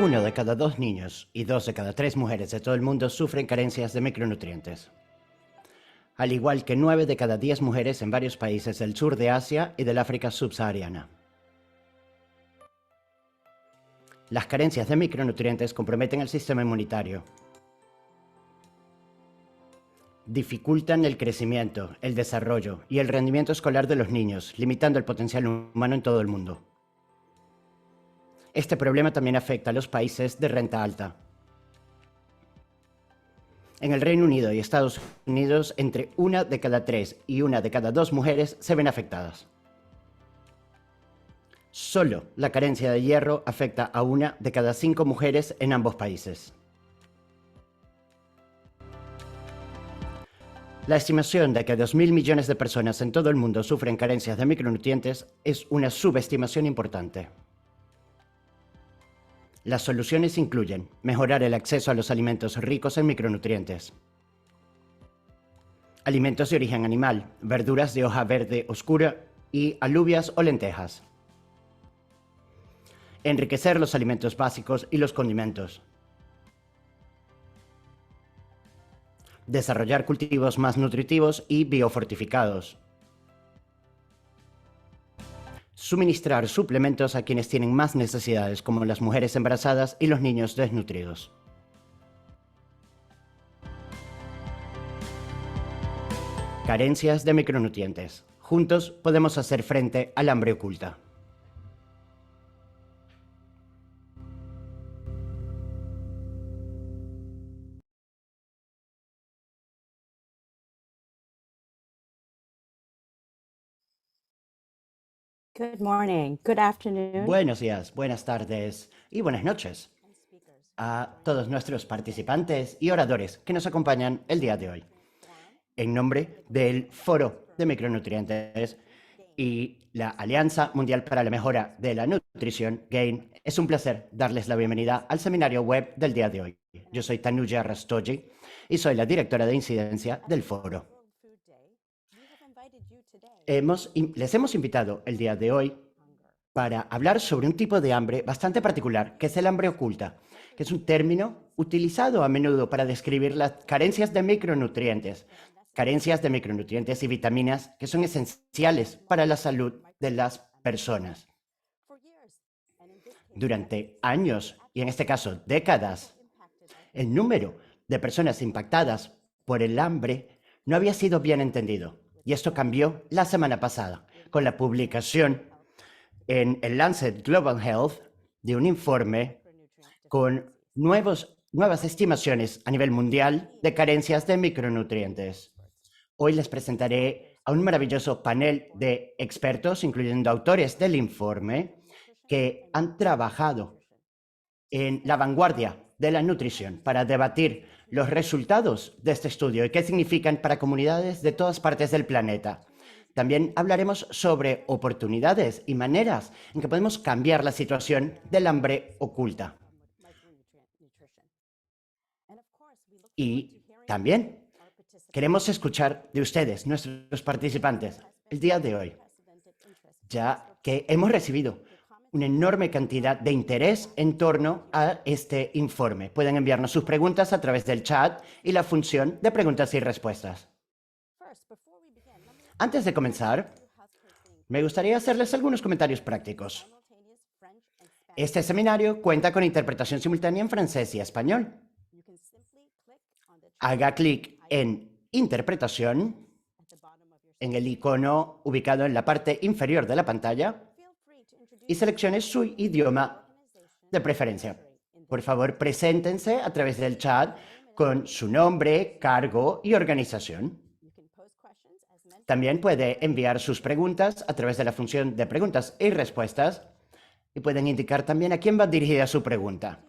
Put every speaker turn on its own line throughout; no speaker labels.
1 de cada 2 niños y 2 de cada 3 mujeres de todo el mundo sufren carencias de micronutrientes, al igual que 9 de cada 10 mujeres en varios países del sur de Asia y del África subsahariana. Las carencias de micronutrientes comprometen el sistema inmunitario, dificultan el crecimiento, el desarrollo y el rendimiento escolar de los niños, limitando el potencial humano en todo el mundo. Este problema también afecta a los países de renta alta. En el Reino Unido y Estados Unidos, entre 1 de cada 3 y 1 de cada 2 mujeres se ven afectadas. Solo la carencia de hierro afecta a 1 de cada 5 mujeres en ambos países. La estimación de que 2.000 millones de personas en todo el mundo sufren carencias de micronutrientes es una subestimación importante. Las soluciones incluyen mejorar el acceso a los alimentos ricos en micronutrientes, alimentos de origen animal, verduras de hoja verde oscura y alubias o lentejas, enriquecer los alimentos básicos y los condimentos, desarrollar cultivos más nutritivos y biofortificados, suministrar suplementos a quienes tienen más necesidades, como las mujeres embarazadas y los niños desnutridos. Carencias de micronutrientes. Juntos podemos hacer frente al hambre oculta.
Good morning, good afternoon.
Buenos días, buenas tardes y buenas noches a todos nuestros participantes y oradores que nos acompañan el día de hoy. En nombre del Foro de Micronutrientes y la Alianza Mundial para la Mejora de la Nutrición, GAIN, es un placer darles la bienvenida al seminario web del día de hoy. Yo soy Tanuja Rastogi y soy la directora de incidencia del foro. Les hemos invitado el día de hoy para hablar sobre un tipo de hambre bastante particular, que es el hambre oculta, que es un término utilizado a menudo para describir las carencias de micronutrientes y vitaminas que son esenciales para la salud de las personas. Durante años, y en este caso décadas, el número de personas impactadas por el hambre no había sido bien entendido. Y esto cambió la semana pasada con la publicación en el Lancet Global Health de un informe con nuevas estimaciones a nivel mundial de carencias de micronutrientes. Hoy les presentaré a un maravilloso panel de expertos, incluyendo autores del informe, que han trabajado en la vanguardia de la nutrición para debatir los resultados de este estudio y qué significan para comunidades de todas partes del planeta. También hablaremos sobre oportunidades y maneras en que podemos cambiar la situación del hambre oculta. Y también queremos escuchar de ustedes, nuestros participantes, el día de hoy, ya que hemos recibido una enorme cantidad de interés en torno a este informe. Pueden enviarnos sus preguntas a través del chat y la función de preguntas y respuestas. Antes de comenzar, me gustaría hacerles algunos comentarios prácticos. Este seminario cuenta con interpretación simultánea en francés y español. Haga clic en Interpretación en el icono ubicado en la parte inferior de la pantalla y seleccione su idioma de preferencia. Por favor, preséntense a través del chat con su nombre, cargo y organización. También puede enviar sus preguntas a través de la función de preguntas y respuestas y pueden indicar también a quién va dirigida su pregunta.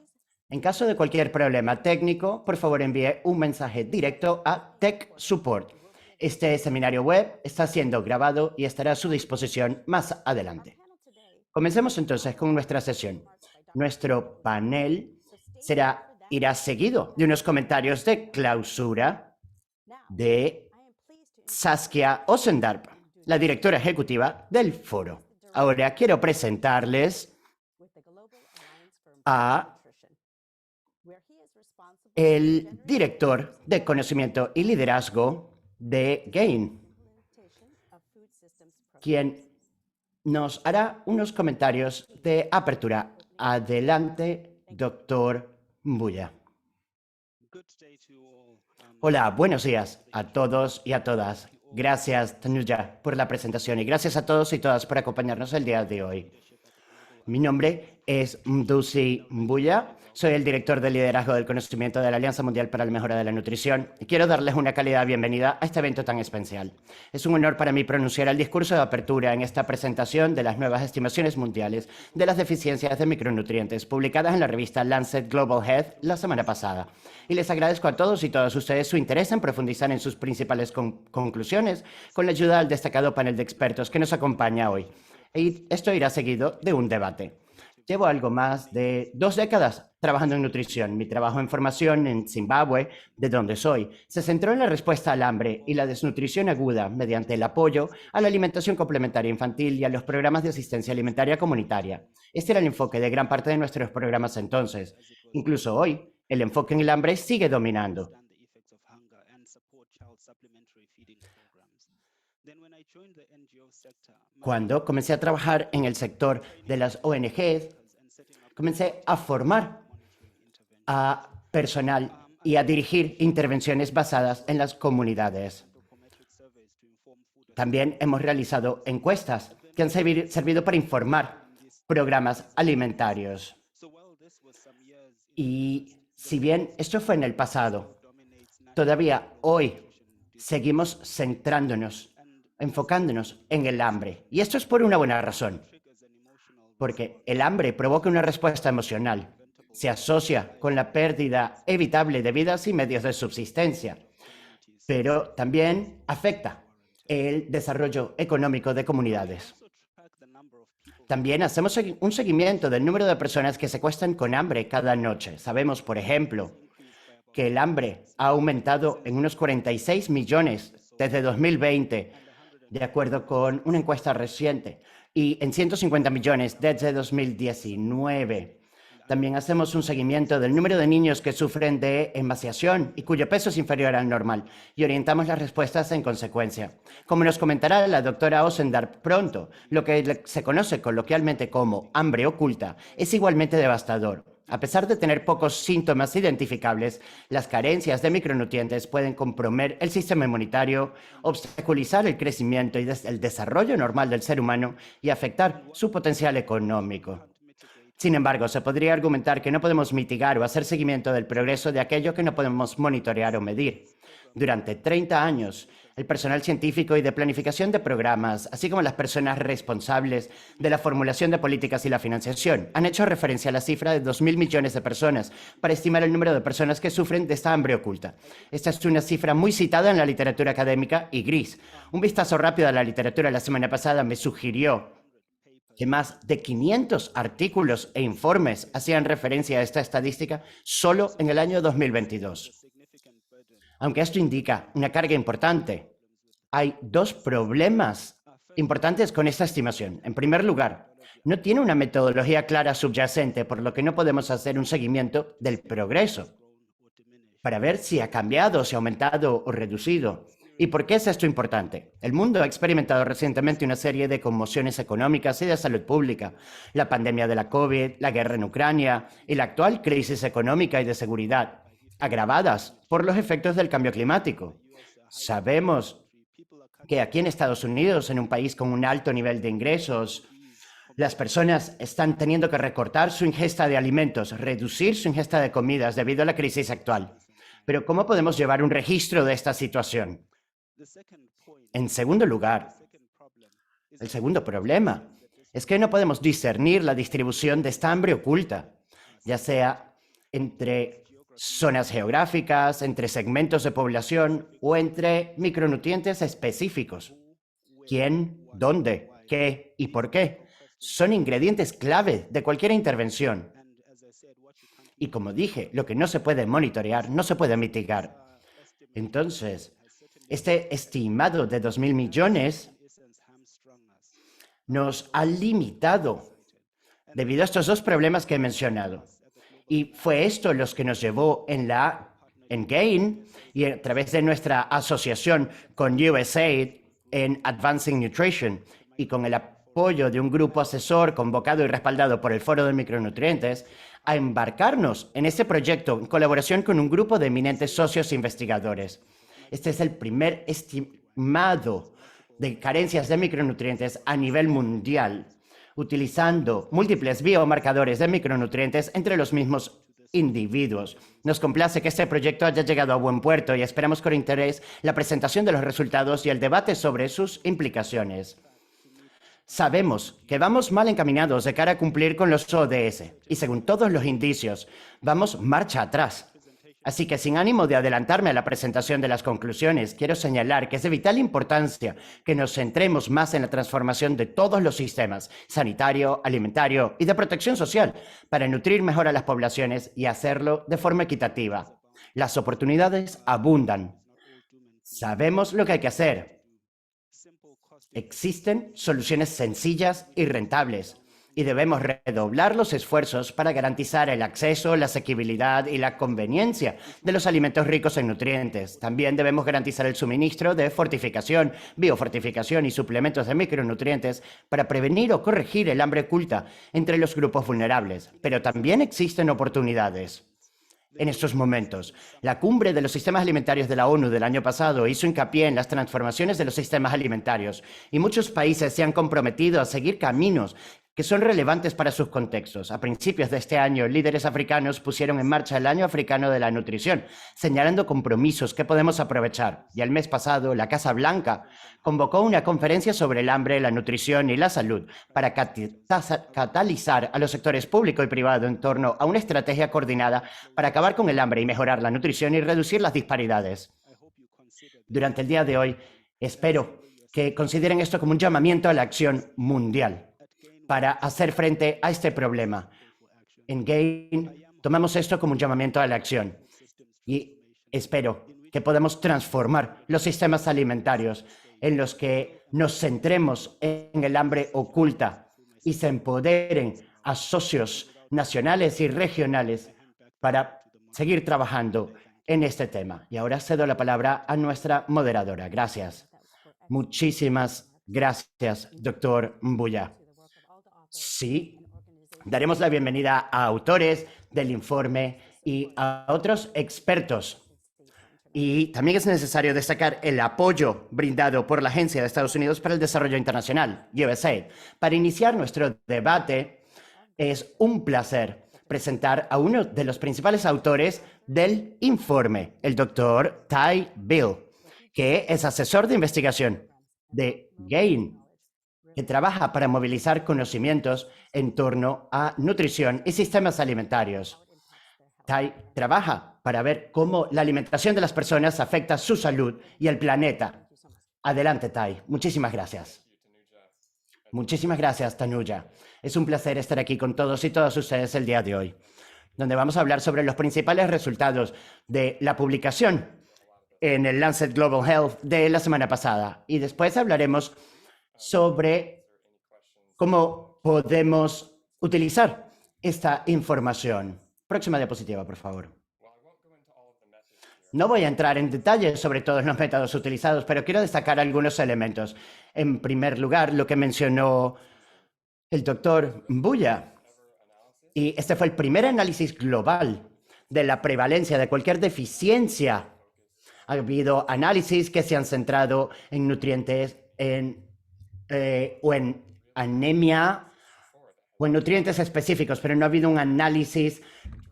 En caso de cualquier problema técnico, por favor envíe un mensaje directo a Tech Support. Este seminario web está siendo grabado y estará a su disposición más adelante. Comencemos entonces con nuestra sesión. Nuestro panel irá seguido de unos comentarios de clausura de Saskia Ozendarp, la directora ejecutiva del foro. Ahora quiero presentarles a el director de conocimiento y liderazgo de GAIN, quien nos hará unos comentarios de apertura. Adelante, doctor Mbuya. Hola, buenos días a todos y a todas. Gracias, Tanuja, por la presentación y gracias a todos y todas por acompañarnos el día de hoy. Mi nombre es Mdusi Mbuya, soy el director de liderazgo del conocimiento de la Alianza Mundial para la Mejora de la Nutrición y quiero darles una cálida bienvenida a este evento tan especial. Es un honor para mí pronunciar el discurso de apertura en esta presentación de las nuevas estimaciones mundiales de las deficiencias de micronutrientes publicadas en la revista Lancet Global Health la semana pasada. Y les agradezco a todos y todas ustedes su interés en profundizar en sus principales conclusiones con la ayuda del destacado panel de expertos que nos acompaña hoy. Y esto irá seguido de un debate. Llevo algo más de 2 décadas trabajando en nutrición. Mi trabajo en formación en Zimbabue, de donde soy, se centró en la respuesta al hambre y la desnutrición aguda mediante el apoyo a la alimentación complementaria infantil y a los programas de asistencia alimentaria comunitaria. Este era el enfoque de gran parte de nuestros programas entonces. Incluso hoy, el enfoque en el hambre sigue dominando. Cuando comencé a trabajar en el sector de las ONGs, comencé a formar a personal y a dirigir intervenciones basadas en las comunidades. También hemos realizado encuestas que han servido para informar programas alimentarios. Y si bien esto fue en el pasado, todavía hoy seguimos centrándonos, enfocándonos en el hambre. Y esto es por una buena razón. Porque el hambre provoca una respuesta emocional. Se asocia con la pérdida evitable de vidas y medios de subsistencia. Pero también afecta el desarrollo económico de comunidades. También hacemos un seguimiento del número de personas que se acuestan con hambre cada noche. Sabemos, por ejemplo, que el hambre ha aumentado en unos 46 millones desde 2020, de acuerdo con una encuesta reciente, y en 150 millones desde 2019. También hacemos un seguimiento del número de niños que sufren de emaciación y cuyo peso es inferior al normal, y orientamos las respuestas en consecuencia. Como nos comentará la doctora Osendar pronto, lo que se conoce coloquialmente como hambre oculta es igualmente devastador. A pesar de tener pocos síntomas identificables, las carencias de micronutrientes pueden comprometer el sistema inmunitario, obstaculizar el crecimiento y el desarrollo normal del ser humano y afectar su potencial económico. Sin embargo, se podría argumentar que no podemos mitigar o hacer seguimiento del progreso de aquello que no podemos monitorear o medir. Durante 30 años, el personal científico y de planificación de programas, así como las personas responsables de la formulación de políticas y la financiación, han hecho referencia a la cifra de 2.000 millones de personas para estimar el número de personas que sufren de esta hambre oculta. Esta es una cifra muy citada en la literatura académica y gris. Un vistazo rápido a la literatura la semana pasada me sugirió que más de 500 artículos e informes hacían referencia a esta estadística solo en el año 2022. Aunque esto indica una carga importante, hay 2 problemas importantes con esta estimación. En primer lugar, no tiene una metodología clara subyacente, por lo que no podemos hacer un seguimiento del progreso para ver si ha cambiado, si ha aumentado o reducido. ¿Y por qué es esto importante? El mundo ha experimentado recientemente una serie de conmociones económicas y de salud pública. La pandemia de la COVID, la guerra en Ucrania y la actual crisis económica y de seguridad, agravadas por los efectos del cambio climático. Sabemos que aquí en Estados Unidos, en un país con un alto nivel de ingresos, las personas están teniendo que recortar su ingesta de alimentos, reducir su ingesta de comidas debido a la crisis actual. Pero ¿cómo podemos llevar un registro de esta situación? En segundo lugar, el segundo problema es que no podemos discernir la distribución de esta hambre oculta, ya sea entre zonas geográficas, entre segmentos de población o entre micronutrientes específicos. ¿Quién, dónde, qué y por qué? Son ingredientes clave de cualquier intervención. Y como dije, lo que no se puede monitorear no se puede mitigar. Entonces, este estimado de 2.000 millones nos ha limitado debido a estos 2 problemas que he mencionado. Y fue esto lo que nos llevó en GAIN y a través de nuestra asociación con USAID en Advancing Nutrition y con el apoyo de un grupo asesor convocado y respaldado por el Foro de Micronutrientes, a embarcarnos en este proyecto en colaboración con un grupo de eminentes socios investigadores. Este es el primer estimado de carencias de micronutrientes a nivel mundial, utilizando múltiples biomarcadores de micronutrientes entre los mismos individuos. Nos complace que este proyecto haya llegado a buen puerto y esperamos con interés la presentación de los resultados y el debate sobre sus implicaciones. Sabemos que vamos mal encaminados de cara a cumplir con los ODS y según todos los indicios, vamos marcha atrás. Así que sin ánimo de adelantarme a la presentación de las conclusiones, quiero señalar que es de vital importancia que nos centremos más en la transformación de todos los sistemas, sanitario, alimentario y de protección social, para nutrir mejor a las poblaciones y hacerlo de forma equitativa. Las oportunidades abundan. Sabemos lo que hay que hacer. Existen soluciones sencillas y rentables. Y debemos redoblar los esfuerzos para garantizar el acceso, la asequibilidad y la conveniencia de los alimentos ricos en nutrientes. También debemos garantizar el suministro de fortificación, biofortificación y suplementos de micronutrientes para prevenir o corregir el hambre oculta entre los grupos vulnerables. Pero también existen oportunidades. En estos momentos, la cumbre de los sistemas alimentarios de la ONU del año pasado hizo hincapié en las transformaciones de los sistemas alimentarios y muchos países se han comprometido a seguir caminos que son relevantes para sus contextos. A principios de este año, líderes africanos pusieron en marcha el Año Africano de la Nutrición, señalando compromisos que podemos aprovechar. Y el mes pasado, la Casa Blanca convocó una conferencia sobre el hambre, la nutrición y la salud para catalizar a los sectores público y privado en torno a una estrategia coordinada para acabar con el hambre y mejorar la nutrición y reducir las disparidades. Durante el día de hoy, espero que consideren esto como un llamamiento a la acción mundial para hacer frente a este problema. En GAIN tomamos esto como un llamamiento a la acción y espero que podamos transformar los sistemas alimentarios en los que nos centremos en el hambre oculta y se empoderen a socios nacionales y regionales para seguir trabajando en este tema. Y ahora cedo la palabra a nuestra moderadora. Gracias. Muchísimas gracias, doctor Mbuya. Sí, daremos la bienvenida a autores del informe y a otros expertos. Y también es necesario destacar el apoyo brindado por la Agencia de Estados Unidos para el Desarrollo Internacional, USAID. Para iniciar nuestro debate, es un placer presentar a uno de los principales autores del informe, el doctor Ty Bill, que es asesor de investigación de GAIN, que trabaja para movilizar conocimientos en torno a nutrición y sistemas alimentarios. Ty trabaja para ver cómo la alimentación de las personas afecta su salud y el planeta. Adelante, Ty. Muchísimas gracias. Muchísimas gracias, Tanuja. Es un placer estar aquí con todos y todas ustedes el día de hoy, donde vamos a hablar sobre los principales resultados de la publicación en el Lancet Global Health de la semana pasada. Y después hablaremos sobre cómo podemos utilizar esta información. Próxima diapositiva, por favor. No voy a entrar en detalles sobre todos los métodos utilizados, pero quiero destacar algunos elementos. En primer lugar, lo que mencionó el doctor Mbuya. Y este fue el primer análisis global de la prevalencia de cualquier deficiencia. Ha habido análisis que se han centrado en nutrientes, o en anemia o en nutrientes específicos, pero no ha habido un análisis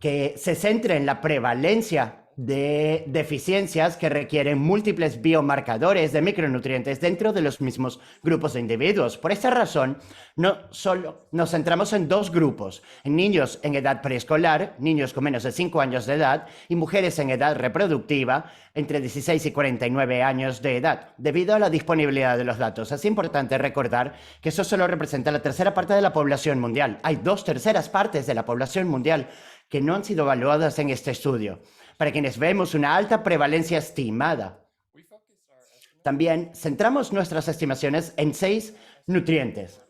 que se centre en la prevalencia de deficiencias que requieren múltiples biomarcadores de micronutrientes dentro de los mismos grupos de individuos. Por esta razón, no solo nos centramos en dos grupos, en niños en edad preescolar, niños con menos de 5 años de edad, y mujeres en edad reproductiva entre 16 y 49 años de edad, debido a la disponibilidad de los datos. Es importante recordar que eso solo representa la tercera parte de la población mundial. Hay 2/3 partes de la población mundial que no han sido evaluadas en este estudio, para quienes vemos una alta prevalencia estimada. También centramos nuestras estimaciones en 6 nutrientes.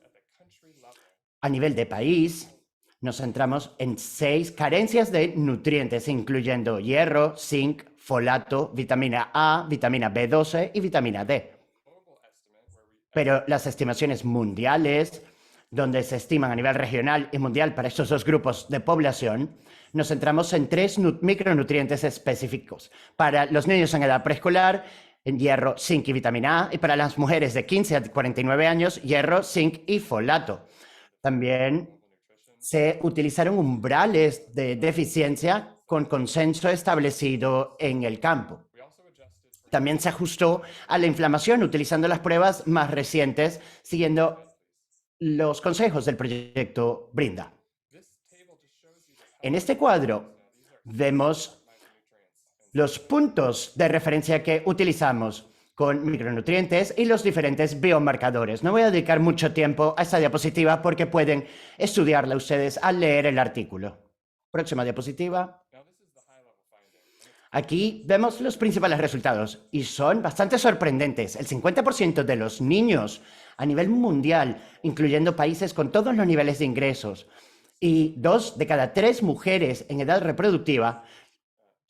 A nivel de país, Nos centramos en 6 carencias de nutrientes, incluyendo hierro, zinc, folato, vitamina A, vitamina B12 y vitamina D. Pero las estimaciones mundiales, donde se estiman a nivel regional y mundial para estos dos grupos de población, nos centramos en 3 micronutrientes específicos. Para los niños en edad preescolar, en hierro, zinc y vitamina A, y para las mujeres de 15 a 49 años, hierro, zinc y folato. También se utilizaron umbrales de deficiencia con consenso establecido en el campo. También se ajustó a la inflamación utilizando las pruebas más recientes, siguiendo los consejos del proyecto Brinda. En este cuadro vemos los puntos de referencia que utilizamos con micronutrientes y los diferentes biomarcadores. No voy a dedicar mucho tiempo a esta diapositiva porque pueden estudiarla ustedes al leer el artículo. Próxima diapositiva. Aquí vemos los principales resultados y son bastante sorprendentes. El 50% de los niños a nivel mundial, incluyendo países con todos los niveles de ingresos, y 2 de cada 3 mujeres en edad reproductiva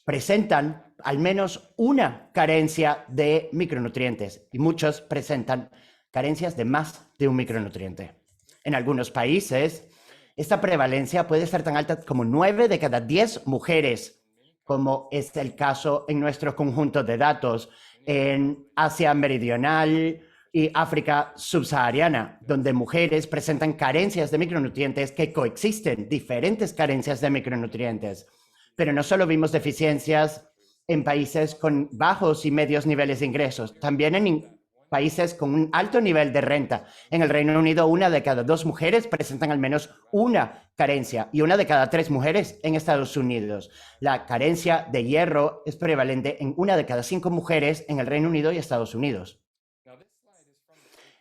presentan al menos una carencia de micronutrientes y muchos presentan carencias de más de un micronutriente. En algunos países, esta prevalencia puede ser tan alta como 9 de cada 10 mujeres, como es el caso en nuestro conjunto de datos en Asia Meridional y África subsahariana, donde mujeres presentan carencias de micronutrientes que coexisten, diferentes carencias de micronutrientes. Pero no solo vimos deficiencias en países con bajos y medios niveles de ingresos, también en países con un alto nivel de renta. En el Reino Unido, 1 de cada 2 mujeres presentan al menos una carencia y 1 de cada 3 mujeres en Estados Unidos. La carencia de hierro es prevalente en 1 de cada 5 mujeres en el Reino Unido y Estados Unidos.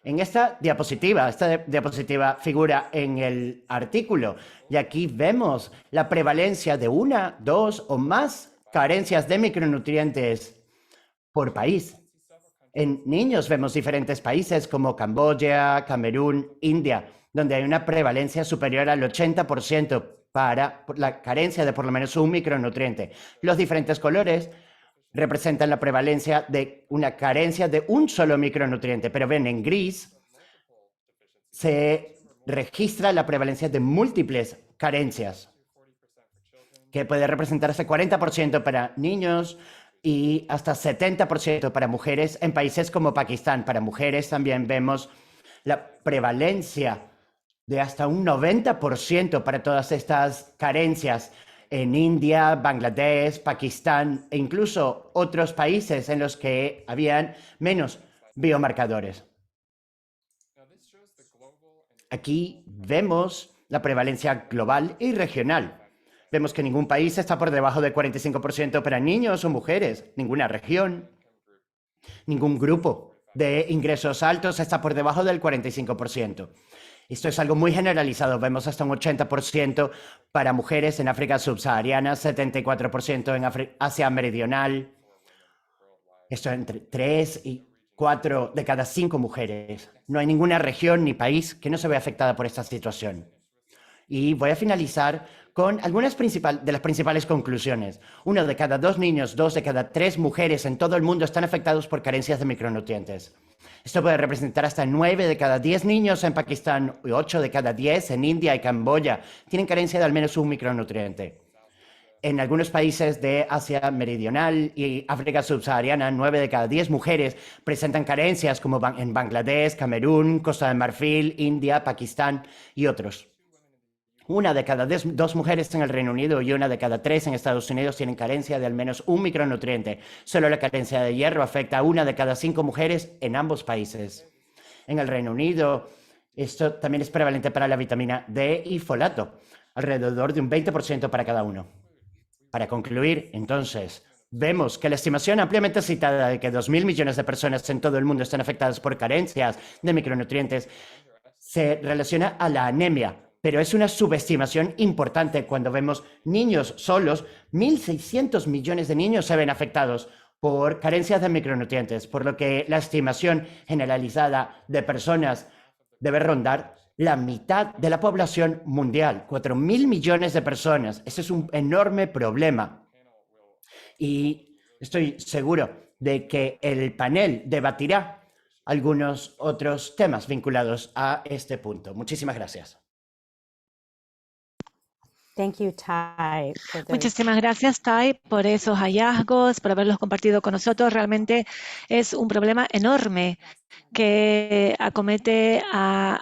En esta diapositiva figura en el artículo y aquí vemos la prevalencia de 1, 2 o más carencias de micronutrientes por país. En niños vemos diferentes países como Camboya, Camerún, India, donde hay una prevalencia superior al 80% para la carencia de por lo menos un micronutriente. Los diferentes colores representan la prevalencia de una carencia de un solo micronutriente, pero ven, en gris se registra la prevalencia de múltiples carencias, que puede representar hasta 40% para niños y hasta 70% para mujeres en países como Pakistán. Para mujeres también vemos la prevalencia de hasta un 90% para todas estas carencias en India, Bangladesh, Pakistán e incluso otros países en los que habían menos biomarcadores. Aquí vemos la prevalencia global y regional. Vemos que ningún país está por debajo del 45% para niños o mujeres, ninguna región, ningún grupo de ingresos altos está por debajo del 45%. Esto es algo muy generalizado. Vemos hasta un 80% para mujeres en África subsahariana, 74% en Asia Meridional. Esto entre 3 y 4 de cada 5 mujeres. No hay ninguna región ni país que no se vea afectada por esta situación. Y voy a finalizar con algunas de las principales conclusiones. 1 de cada 2 niños, 2 de cada 3 mujeres en todo el mundo están afectados por carencias de micronutrientes. Esto puede representar hasta 9 de cada 10 niños en Pakistán y 8 de cada 10 en India y Camboya. Tienen carencia de al menos un micronutriente. En algunos países de Asia Meridional y África subsahariana, 9 de cada 10 mujeres presentan carencias como en Bangladesh, Camerún, Costa de Marfil, India, Pakistán y otros. 1 de cada 2 mujeres en el Reino Unido y 1 de cada 3 en Estados Unidos tienen carencia de al menos un micronutriente. Solo la carencia de hierro afecta a 1 de cada 5 mujeres en ambos países. En el Reino Unido, esto también es prevalente para la vitamina D y folato, alrededor de un 20% para cada uno. Para concluir, entonces, vemos que la estimación ampliamente citada de que 2.000 millones de personas en todo el mundo están afectadas por carencias de micronutrientes se relaciona a la anemia, pero es una subestimación importante cuando vemos niños solos. 1.600 millones de niños se ven afectados por carencias de micronutrientes, por lo que la estimación generalizada de personas debe rondar la mitad de la población mundial, 4.000 millones de personas. Ese es un enorme problema. Y estoy seguro de que el panel debatirá algunos otros temas vinculados a este punto. Muchísimas gracias.
Thank you, Ty, for those.
Muchísimas gracias, Tai, por esos hallazgos, por haberlos compartido con nosotros. Realmente es un problema enorme que acomete a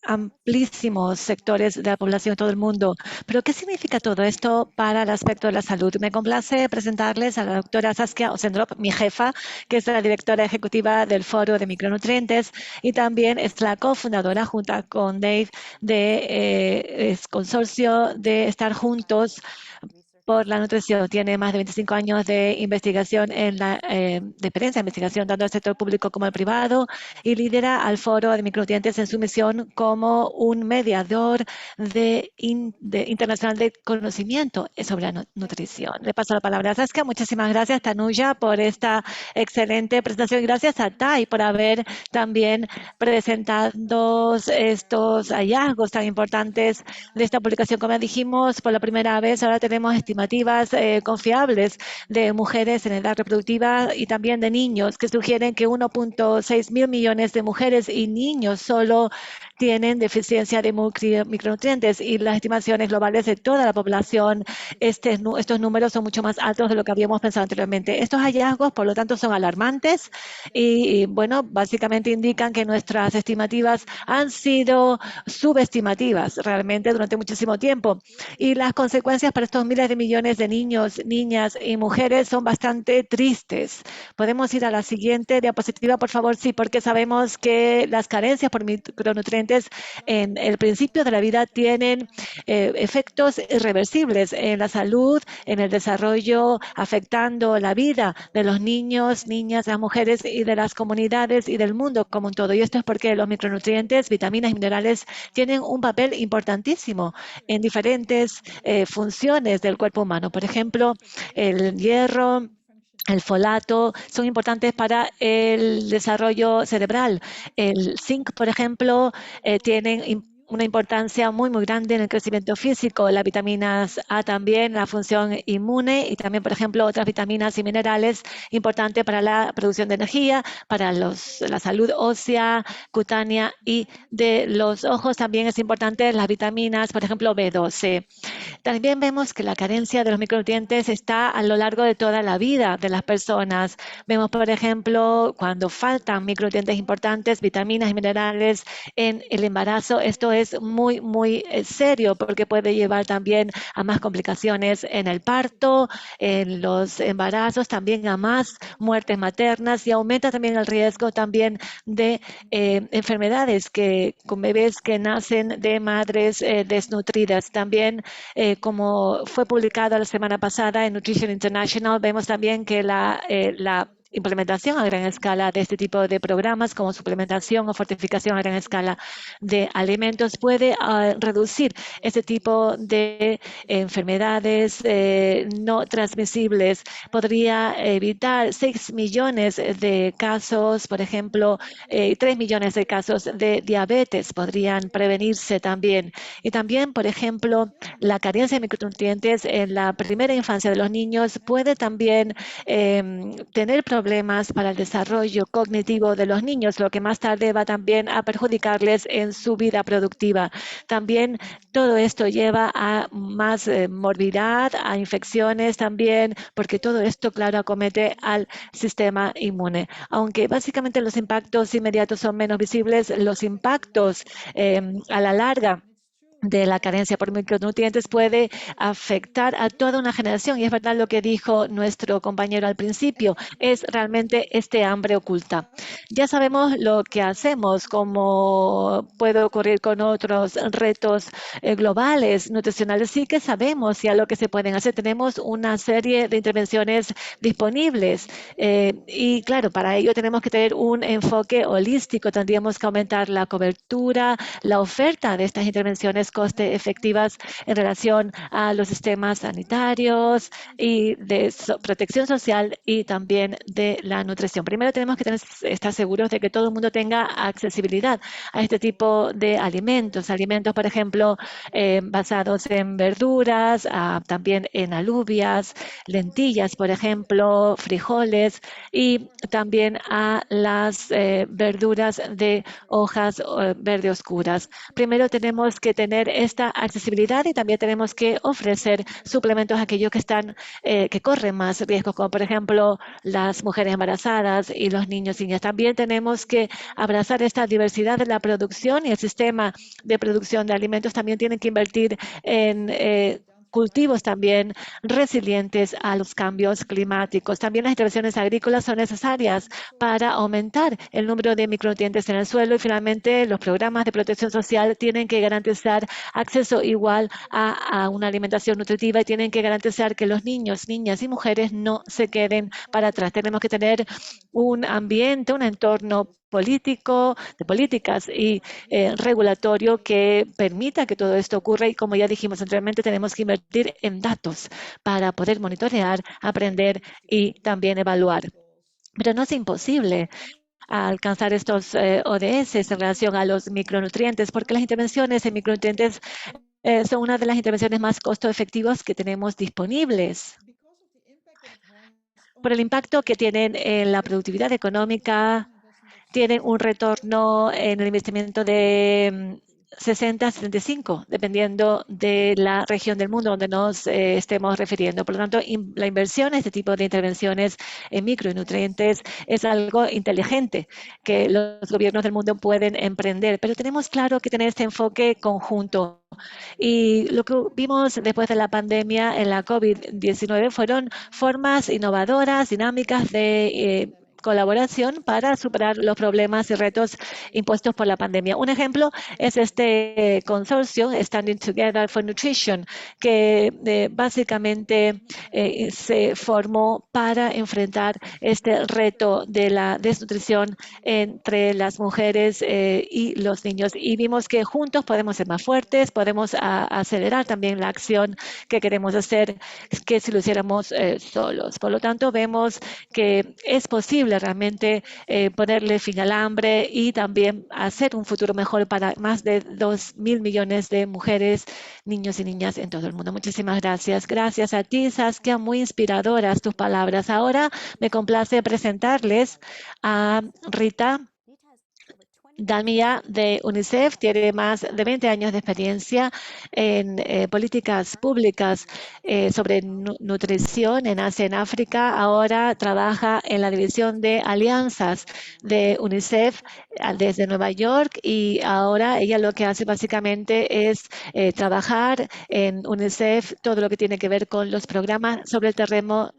amplísimos sectores de la población de todo el mundo. Pero, ¿qué significa todo esto para el aspecto de la salud? Me complace presentarles a la doctora Saskia Ossendorp, mi jefa, que es la directora ejecutiva del Foro de Micronutrientes y también es la cofundadora, junto con Dave, de consorcio de Estar Juntos por la Nutrición. Tiene más de 25 años de investigación de experiencia de investigación tanto en el sector público como el privado y lidera al Foro de Micronutrientes en su misión como un mediador internacional de conocimiento sobre la nutrición. Le paso la palabra a Saskia. Muchísimas gracias, Tanuja, por esta excelente presentación. Gracias a Tai por haber también presentado estos hallazgos tan importantes de esta publicación. Como dijimos, por la primera vez ahora tenemos estimativas confiables de mujeres en edad reproductiva y también de niños que sugieren que 1.6 mil millones de mujeres y niños solo tienen deficiencia de micronutrientes y las estimaciones globales de toda la población, estos números son mucho más altos de lo que habíamos pensado anteriormente. Estos hallazgos, por lo tanto, son alarmantes y bueno, básicamente indican que nuestras estimativas han sido subestimativas realmente durante muchísimo tiempo y las consecuencias para estos miles de millones de niños, niñas y mujeres son bastante tristes. ¿Podemos ir a la siguiente diapositiva, por favor? Sí, porque sabemos que las carencias por micronutrientes en el principio de la vida tienen efectos irreversibles en la salud, en el desarrollo, afectando la vida de los niños, niñas, las mujeres y de las comunidades y del mundo como un todo. Y esto es porque los micronutrientes, vitaminas y minerales tienen un papel importantísimo en diferentes funciones del cuerpo humano. Por ejemplo, el hierro, el folato son importantes para el desarrollo cerebral. El zinc, por ejemplo, tienen una importancia muy, muy grande en el crecimiento físico. Las vitaminas A también, la función inmune y también, por ejemplo, otras vitaminas y minerales importantes para la producción de energía, para la salud ósea, cutánea y de los ojos. También es importante las vitaminas, por ejemplo, B12. También vemos que la carencia de los micronutrientes está a lo largo de toda la vida de las personas. Vemos, por ejemplo, cuando faltan micronutrientes importantes, vitaminas y minerales en el embarazo. Esto es muy, muy serio porque puede llevar también a más complicaciones en el parto, en los embarazos, también a más muertes maternas y aumenta también el riesgo también de enfermedades con bebés que nacen de madres desnutridas. También como fue publicado la semana pasada en Nutrition International, vemos también que la implementación a gran escala de este tipo de programas como suplementación o fortificación a gran escala de alimentos puede reducir este tipo de enfermedades no transmisibles. Podría evitar 6 millones de casos, por ejemplo, 3 millones de casos de diabetes podrían prevenirse también. Y también, por ejemplo, la carencia de micronutrientes en la primera infancia de los niños puede también tener problemas para el desarrollo cognitivo de los niños, lo que más tarde va también a perjudicarles en su vida productiva. También todo esto lleva a más morbidad, a infecciones también, porque todo esto, claro, acomete al sistema inmune. Aunque básicamente los impactos inmediatos son menos visibles, los impactos a la larga de la carencia por micronutrientes puede afectar a toda una generación. Y es verdad lo que dijo nuestro compañero al principio, es realmente este hambre oculta. Ya sabemos lo que hacemos, como puede ocurrir con otros retos globales, nutricionales. Sí que sabemos ya lo que se pueden hacer. Tenemos una serie de intervenciones disponibles. Y claro, para ello tenemos que tener un enfoque holístico. Tendríamos que aumentar la cobertura, la oferta de estas intervenciones coste efectivas en relación a los sistemas sanitarios y de protección social y también de la nutrición. Primero tenemos que estar seguros de que todo el mundo tenga accesibilidad a este tipo de alimentos. Alimentos, por ejemplo, basados en verduras, también en alubias, lentillas, por ejemplo, frijoles y también a las verduras de hojas verde oscuras. Primero tenemos que tener esta accesibilidad y también tenemos que ofrecer suplementos a aquellos que corren más riesgos, como por ejemplo las mujeres embarazadas y los niños y niñas. También tenemos que abrazar esta diversidad de la producción y el sistema de producción de alimentos también tiene que invertir en cultivos también resilientes a los cambios climáticos. También las intervenciones agrícolas son necesarias para aumentar el número de micronutrientes en el suelo y finalmente los programas de protección social tienen que garantizar acceso igual a una alimentación nutritiva y tienen que garantizar que los niños, niñas y mujeres no se queden para atrás. Tenemos que tener un ambiente, un entorno político, de políticas y regulatorio que permita que todo esto ocurra y como ya dijimos anteriormente tenemos que invertir en datos para poder monitorear, aprender y también evaluar. Pero no es imposible alcanzar estos ODS en relación a los micronutrientes porque las intervenciones en micronutrientes son una de las intervenciones más costo efectivas que tenemos disponibles por el impacto que tienen en la productividad económica, tienen un retorno en el investimiento de 60 a 75, dependiendo de la región del mundo donde nos estemos refiriendo. Por lo tanto, la inversión en este tipo de intervenciones en micronutrientes es algo inteligente que los gobiernos del mundo pueden emprender, pero tenemos claro que tener este enfoque conjunto. Y lo que vimos después de la pandemia en la COVID-19 fueron formas innovadoras, dinámicas de colaboración para superar los problemas y retos impuestos por la pandemia. Un ejemplo es este consorcio Standing Together for Nutrition, que básicamente se formó para enfrentar este reto de la desnutrición entre las mujeres y los niños. Y vimos que juntos podemos ser más fuertes, podemos acelerar también la acción que queremos hacer que si lo hiciéramos solos. Por lo tanto, vemos que es posible realmente ponerle fin al hambre y también hacer un futuro mejor para más de 2.000 millones de mujeres, niños y niñas en todo el mundo. Muchísimas gracias. Gracias a ti, Saskia. Muy inspiradoras tus palabras. Ahora me complace presentarles a Rita Dalmia de UNICEF. Tiene más de 20 años de experiencia en políticas públicas sobre nutrición en Asia y en África. Ahora trabaja en la división de alianzas de UNICEF desde Nueva York y ahora ella lo que hace básicamente es trabajar en UNICEF todo lo que tiene que ver con los programas sobre el terreno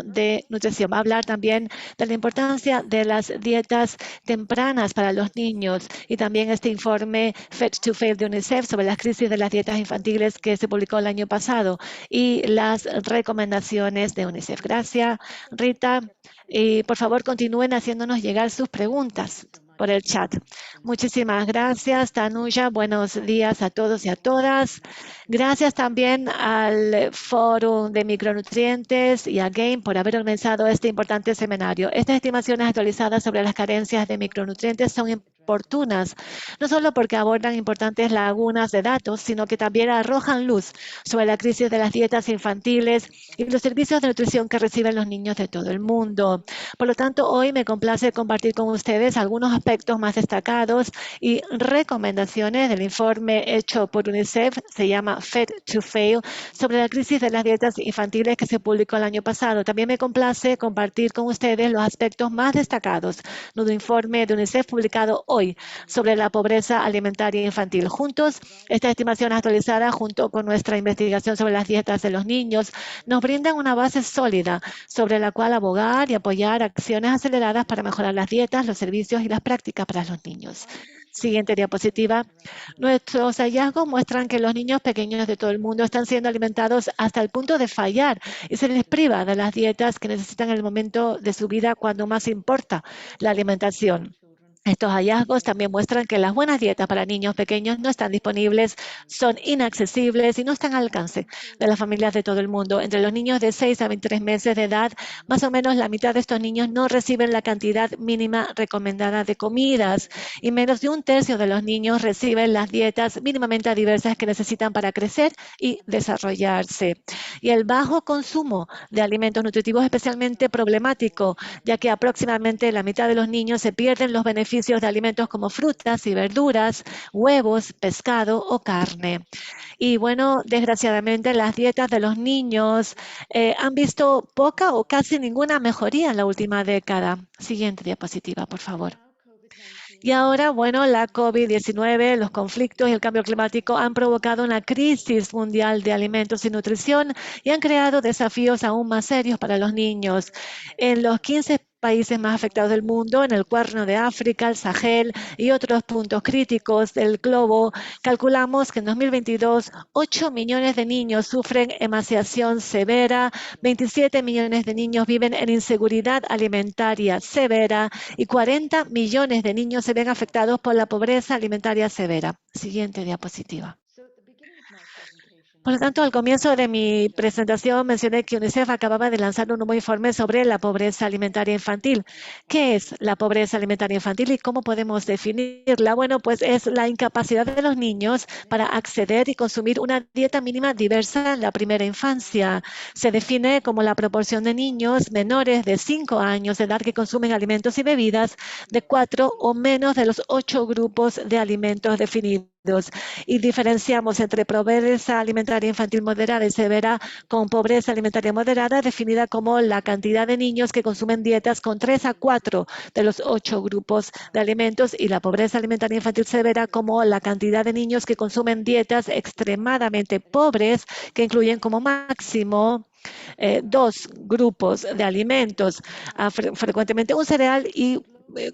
de nutrición. Va a hablar también de la importancia de las dietas tempranas para los niños y también este informe Fed to Fail de UNICEF sobre las crisis de las dietas infantiles que se publicó el año pasado y las recomendaciones de UNICEF. Gracias, Rita. Y por favor, continúen haciéndonos llegar sus preguntas por el chat. Muchísimas gracias, Tanuja. Buenos días a todos y a todas. Gracias también al Foro de Micronutrientes y a GAIN por haber organizado este importante seminario. Estas estimaciones actualizadas sobre las carencias de micronutrientes son oportunas, no solo porque abordan importantes lagunas de datos, sino que también arrojan luz sobre la crisis de las dietas infantiles y los servicios de nutrición que reciben los niños de todo el mundo. Por lo tanto, hoy me complace compartir con ustedes algunos aspectos más destacados y recomendaciones del informe hecho por UNICEF, se llama Fed to Fail, sobre la crisis de las dietas infantiles que se publicó el año pasado. También me complace compartir con ustedes los aspectos más destacados de un informe de UNICEF publicado hoy sobre la pobreza alimentaria infantil. Juntos, esta estimación actualizada junto con nuestra investigación sobre las dietas de los niños nos brindan una base sólida sobre la cual abogar y apoyar acciones aceleradas para mejorar las dietas, los servicios y las prácticas para los niños. Siguiente diapositiva. Nuestros hallazgos muestran que los niños pequeños de todo el mundo están siendo alimentados hasta el punto de fallar y se les priva de las dietas que necesitan en el momento de su vida cuando más importa la alimentación. Estos hallazgos también muestran que las buenas dietas para niños pequeños no están disponibles, son inaccesibles y no están al alcance de las familias de todo el mundo. Entre los niños de 6 a 23 meses de edad, más o menos la mitad de estos niños no reciben la cantidad mínima recomendada de comidas y menos de un tercio de los niños reciben las dietas mínimamente diversas que necesitan para crecer y desarrollarse. Y el bajo consumo de alimentos nutritivos es especialmente problemático, ya que aproximadamente la mitad de los niños se pierden los beneficios de alimentos como frutas y verduras, huevos, pescado o carne. Y bueno, desgraciadamente las dietas de los niños han visto poca o casi ninguna mejoría en la última década. Siguiente diapositiva, por favor. Y ahora, bueno, la COVID-19, los conflictos y el cambio climático han provocado una crisis mundial de alimentos y nutrición y han creado desafíos aún más serios para los niños. En los 15 países más afectados del mundo, en el Cuerno de África, el Sahel y otros puntos críticos del globo, calculamos que en 2022 8 millones de niños sufren emaciación severa, 27 millones de niños viven en inseguridad alimentaria severa y 40 millones de niños se ven afectados por la pobreza alimentaria severa. Siguiente diapositiva. Por lo tanto, al comienzo de mi presentación mencioné que UNICEF acababa de lanzar un nuevo informe sobre la pobreza alimentaria infantil. ¿Qué es la pobreza alimentaria infantil y cómo podemos definirla? Bueno, pues es la incapacidad de los niños para acceder y consumir una dieta mínima diversa en la primera infancia. Se define como la proporción de niños menores de 5 años de edad que consumen alimentos y bebidas de 4 o menos de los 8 grupos de alimentos definidos. Y diferenciamos entre pobreza alimentaria infantil moderada y severa con pobreza alimentaria moderada, definida como la cantidad de niños que consumen dietas con 3 a 4 de los 8 grupos de alimentos, y la pobreza alimentaria infantil severa como la cantidad de niños que consumen dietas extremadamente pobres que incluyen como máximo 2 grupos de alimentos, frecuentemente un cereal y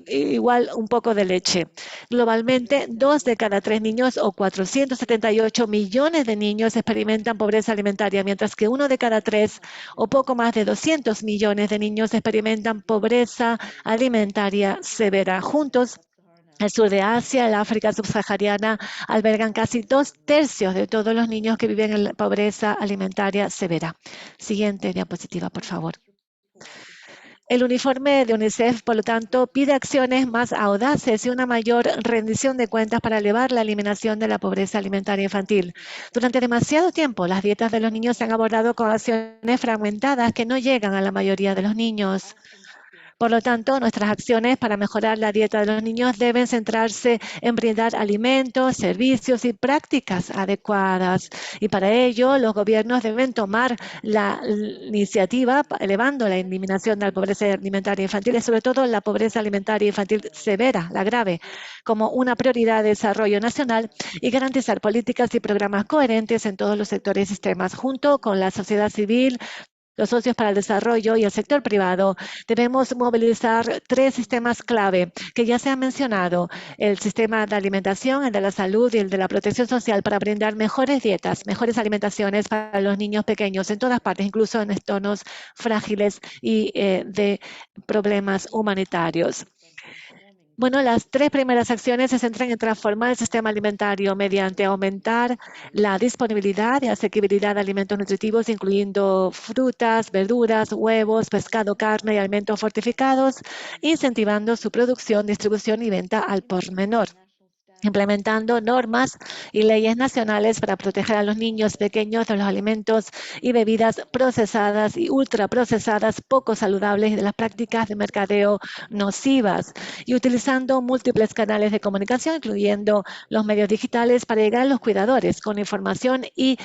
igual un poco de leche. Globalmente, 2 de cada 3 niños o 478 millones de niños experimentan pobreza alimentaria, mientras que 1 de cada 3 o poco más de 200 millones de niños experimentan pobreza alimentaria severa. Juntos, el sur de Asia, el África subsahariana albergan casi 2/3 de todos los niños que viven en la pobreza alimentaria severa. Siguiente diapositiva, por favor. El uniforme de UNICEF, por lo tanto, pide acciones más audaces y una mayor rendición de cuentas para elevar la eliminación de la pobreza alimentaria infantil. Durante demasiado tiempo, las dietas de los niños se han abordado con acciones fragmentadas que no llegan a la mayoría de los niños. Por lo tanto, nuestras acciones para mejorar la dieta de los niños deben centrarse en brindar alimentos, servicios y prácticas adecuadas. Y para ello, los gobiernos deben tomar la iniciativa elevando la eliminación de la pobreza alimentaria infantil y sobre todo la pobreza alimentaria infantil severa, la grave, como una prioridad de desarrollo nacional y garantizar políticas y programas coherentes en todos los sectores y sistemas. Junto con la sociedad civil, los socios para el desarrollo y el sector privado, debemos movilizar 3 sistemas clave que ya se han mencionado: el sistema de alimentación, el de la salud y el de la protección social, para brindar mejores dietas, mejores alimentaciones para los niños pequeños en todas partes, incluso en entornos frágiles y de problemas humanitarios. Bueno, las 3 primeras acciones se centran en transformar el sistema alimentario mediante aumentar la disponibilidad y asequibilidad de alimentos nutritivos, incluyendo frutas, verduras, huevos, pescado, carne y alimentos fortificados, incentivando su producción, distribución y venta al por menor. Implementando normas y leyes nacionales para proteger a los niños pequeños de los alimentos y bebidas procesadas y ultraprocesadas poco saludables y de las prácticas de mercadeo nocivas, y utilizando múltiples canales de comunicación, incluyendo los medios digitales, para llegar a los cuidadores con información y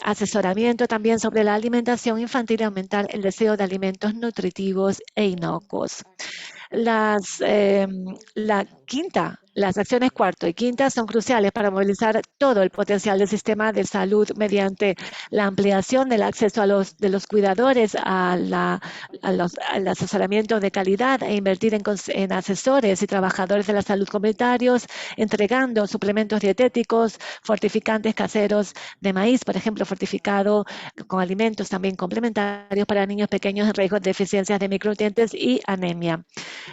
asesoramiento también sobre la alimentación infantil y aumentar el deseo de alimentos nutritivos e inocuos. Las acciones cuarto y quinta son cruciales para movilizar todo el potencial del sistema de salud mediante la ampliación del acceso de los cuidadores al asesoramiento de calidad e invertir en asesores y trabajadores de la salud comunitarios, entregando suplementos dietéticos, fortificantes caseros de maíz, por ejemplo, fortificado con alimentos también complementarios para niños pequeños en riesgo de deficiencias de micronutrientes y anemia.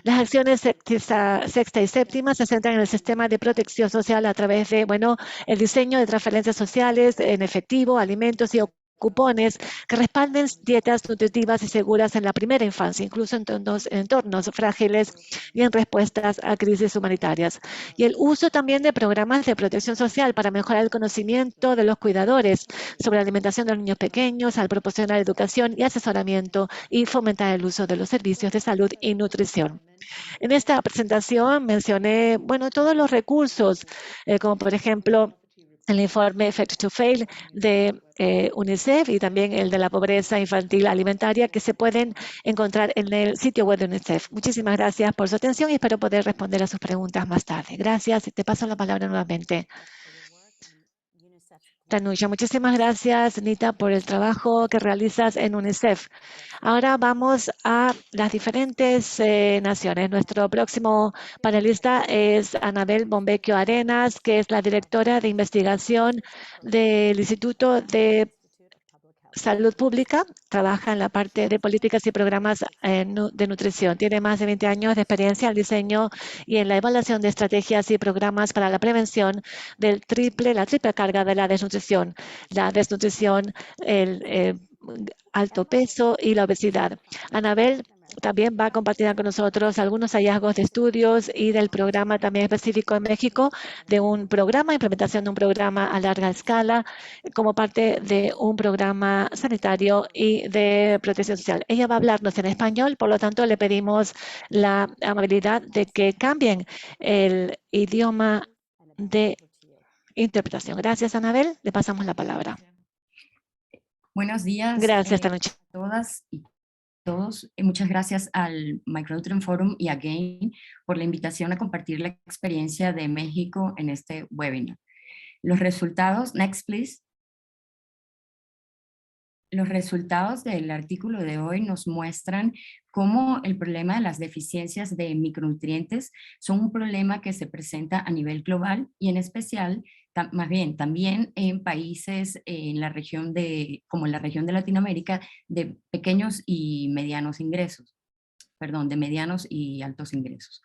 Las acciones sexta y séptima se centran en el sistema de protección social a través de, bueno, el diseño de transferencias sociales en efectivo, alimentos y cupones que respalden dietas nutritivas y seguras en la primera infancia, incluso en entornos frágiles y en respuestas a crisis humanitarias. Y el uso también de programas de protección social para mejorar el conocimiento de los cuidadores sobre la alimentación de los niños pequeños, al proporcionar educación y asesoramiento y fomentar el uso de los servicios de salud y nutrición. En esta presentación mencioné, bueno, todos los recursos, como por ejemplo el informe Effect to Fail de UNICEF y también el de la pobreza infantil alimentaria que se pueden encontrar en el sitio web de UNICEF. Muchísimas gracias por su atención y espero poder responder a sus preguntas más tarde. Gracias y te paso la palabra nuevamente. Tanuja, muchísimas gracias, Nita, por el trabajo que realizas en UNICEF. Ahora vamos a las diferentes naciones. Nuestro próximo panelista es Anabel Bombecchio Arenas, que es la directora de investigación del Instituto de Salud Pública, trabaja en la parte de políticas y programas de nutrición. Tiene más de 20 años de experiencia en el diseño y en la evaluación de estrategias y programas para la prevención la triple carga de la desnutrición, el alto peso y la obesidad. Anabel también va a compartir con nosotros algunos hallazgos de estudios y del programa también específico en México, de un programa, implementación de un programa a larga escala, como parte de un programa sanitario y de protección social. Ella va a hablarnos en español, por lo tanto le pedimos la amabilidad de que cambien el idioma de interpretación. Gracias, Anabel. Le pasamos la palabra.
Buenos días
Gracias, Tanuja.
a todas y todos. Muchas gracias al Micronutrient Forum y a GAIN por la invitación a compartir la experiencia de México en este webinar. Los resultados, next please. Los resultados del artículo de hoy nos muestran cómo el problema de las deficiencias de micronutrientes son un problema que se presenta a nivel global y en especial, más bien, también en países en la región como en la región de Latinoamérica, de pequeños y medianos ingresos, perdón, de medianos y altos ingresos.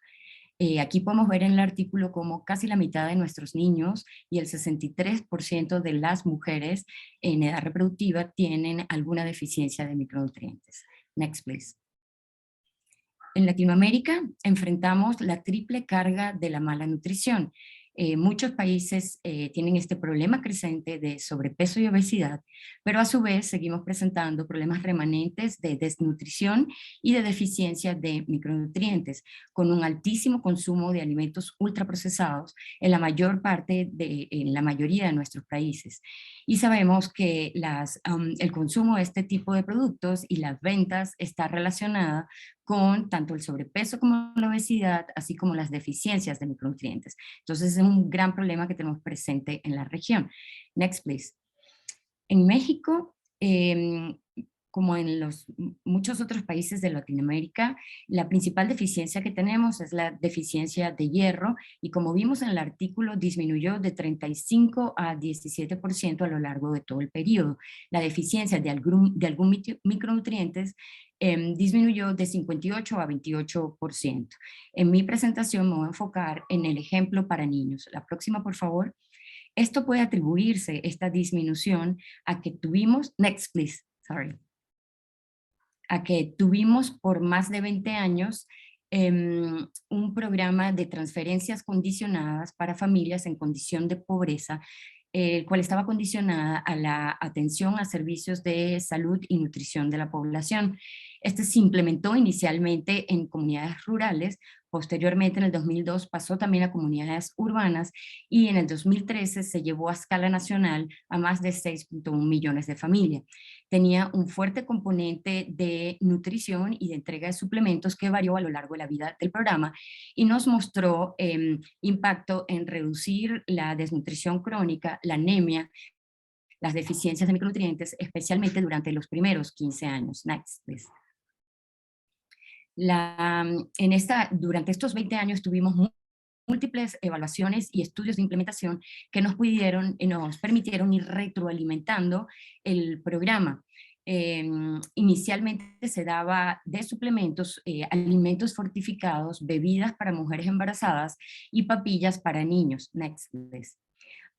Aquí podemos ver en el artículo cómo casi la mitad de nuestros niños y el 63% de las mujeres en edad reproductiva tienen alguna deficiencia de micronutrientes. Next, please. En Latinoamérica enfrentamos la triple carga de la mala nutrición. Muchos países tienen este problema creciente de sobrepeso y obesidad, pero a su vez seguimos presentando problemas remanentes de desnutrición y de deficiencia de micronutrientes, con un altísimo consumo de alimentos ultraprocesados en la mayoría de nuestros países. Y sabemos que el consumo de este tipo de productos y las ventas está relacionada con tanto el sobrepeso como la obesidad, así como las deficiencias de micronutrientes. Entonces es un gran problema que tenemos presente en la región. Next, please. En México, como en muchos otros países de Latinoamérica, la principal deficiencia que tenemos es la deficiencia de hierro y como vimos en el artículo disminuyó de 35 a 17% a lo largo de todo el periodo. La deficiencia de algún micronutrientes disminuyó de 58 a 28%. En mi presentación me voy a enfocar en el ejemplo para niños. La próxima, por favor. Esto puede atribuirse, esta disminución, a que tuvimos, next please, sorry, a que tuvimos por más de 20 años un programa de transferencias condicionadas para familias en condición de pobreza, el cual estaba condicionada a la atención a servicios de salud y nutrición de la población. Este se implementó inicialmente en comunidades rurales, posteriormente en el 2002 pasó también a comunidades urbanas y en el 2013 se llevó a escala nacional a más de 6.1 millones de familias. Tenía un fuerte componente de nutrición y de entrega de suplementos que varió a lo largo de la vida del programa y nos mostró impacto en reducir la desnutrición crónica, la anemia, las deficiencias de micronutrientes, especialmente durante los primeros 15 años. Next, please. Durante estos 20 años tuvimos múltiples evaluaciones y estudios de implementación que nos permitieron ir retroalimentando el programa. inicialmente se daba de suplementos, alimentos fortificados, bebidas para mujeres embarazadas y papillas para niños. Next, please.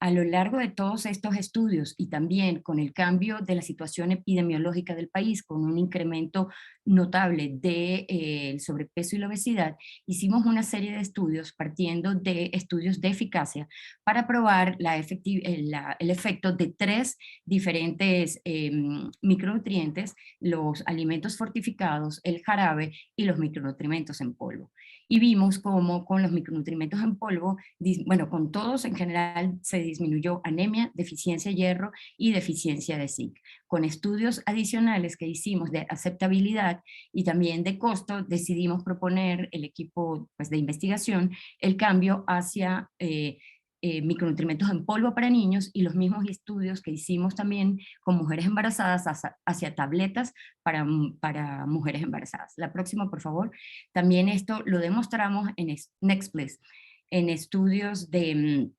A lo largo de todos estos estudios y también con el cambio de la situación epidemiológica del país, con un incremento notable del sobrepeso y la obesidad, hicimos una serie de estudios partiendo de estudios de eficacia para probar el efecto de 3 diferentes micronutrientes: los alimentos fortificados, el jarabe y los micronutrientes en polvo. Y vimos cómo con los micronutrientes en polvo, bueno, con todos en general se disminuyó anemia, deficiencia de hierro y deficiencia de zinc. Con estudios adicionales que hicimos de aceptabilidad y también de costo, decidimos proponer el equipo, pues, de investigación el cambio hacia micronutrientes en polvo para niños, y los mismos estudios que hicimos también con mujeres embarazadas hacia tabletas para mujeres embarazadas. La próxima, por favor. También esto lo demostramos en Next, please, en estudios de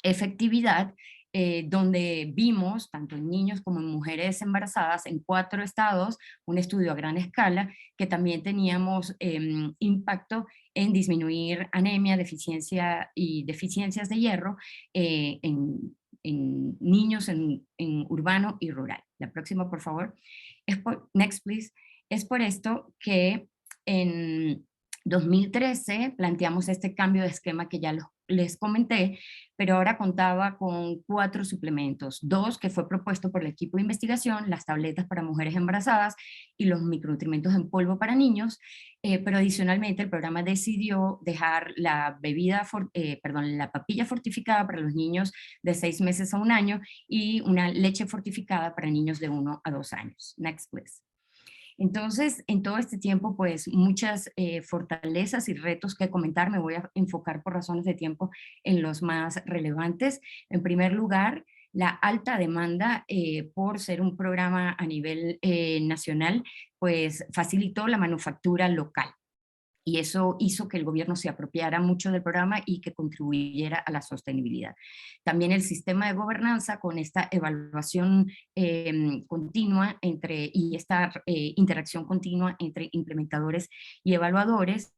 efectividad, donde vimos, tanto en niños como en mujeres embarazadas, en 4 estados, un estudio a gran escala, que también teníamos impacto en disminuir anemia, deficiencia y deficiencias de hierro en niños en urbano y rural. La próxima, por favor. Next, please. Es por esto que en 2013 planteamos este cambio de esquema que ya les comenté, pero ahora contaba con 4 suplementos: 2 que fue propuesto por el equipo de investigación, las tabletas para mujeres embarazadas y los micronutrientes en polvo para niños, pero adicionalmente el programa decidió dejar la la papilla fortificada para los niños de 6 meses a 1 año y una leche fortificada para niños de 1 a 2 años. Next, please. Entonces, en todo este tiempo, pues muchas fortalezas y retos que comentar. Me voy a enfocar por razones de tiempo en los más relevantes. En primer lugar, la alta demanda por ser un programa a nivel nacional, pues facilitó la manufactura local. Y eso hizo que el gobierno se apropiara mucho del programa y que contribuyera a la sostenibilidad. También el sistema de gobernanza, con esta evaluación continua y esta interacción continua entre implementadores y evaluadores.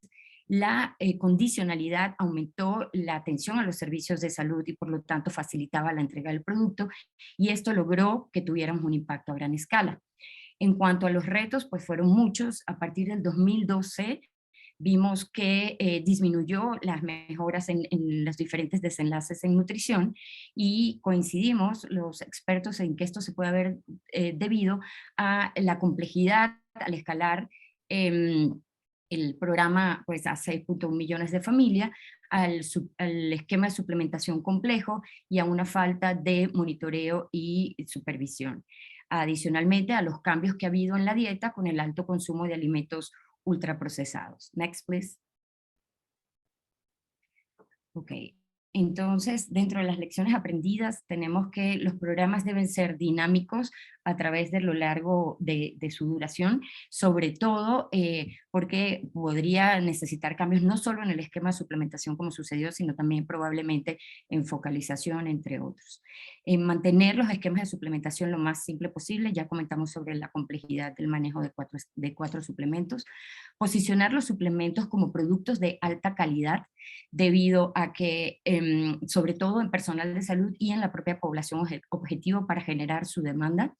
La condicionalidad aumentó la atención a los servicios de salud y por lo tanto facilitaba la entrega del producto, y esto logró que tuviéramos un impacto a gran escala. En cuanto a los retos, pues fueron muchos. A partir del 2012 vimos que disminuyó las mejoras en los diferentes desenlaces en nutrición, y coincidimos los expertos en que esto se puede haber debido a la complejidad al escalar el programa, pues, a 6.1 millones de familias, al esquema de suplementación complejo y a una falta de monitoreo y supervisión. Adicionalmente a los cambios que ha habido en la dieta con el alto consumo de alimentos ultraprocesados. Next, please. Ok. Entonces, dentro de las lecciones aprendidas, tenemos que los programas deben ser dinámicos a través de lo largo de su duración, sobre todo porque podría necesitar cambios no solo en el esquema de suplementación como sucedió, sino también probablemente en focalización, entre otros. En mantener los esquemas de suplementación lo más simple posible. Ya comentamos sobre la complejidad del manejo de cuatro suplementos. Posicionar los suplementos como productos de alta calidad, debido a que, sobre todo en personal de salud y en la propia población objetivo, para generar su demanda.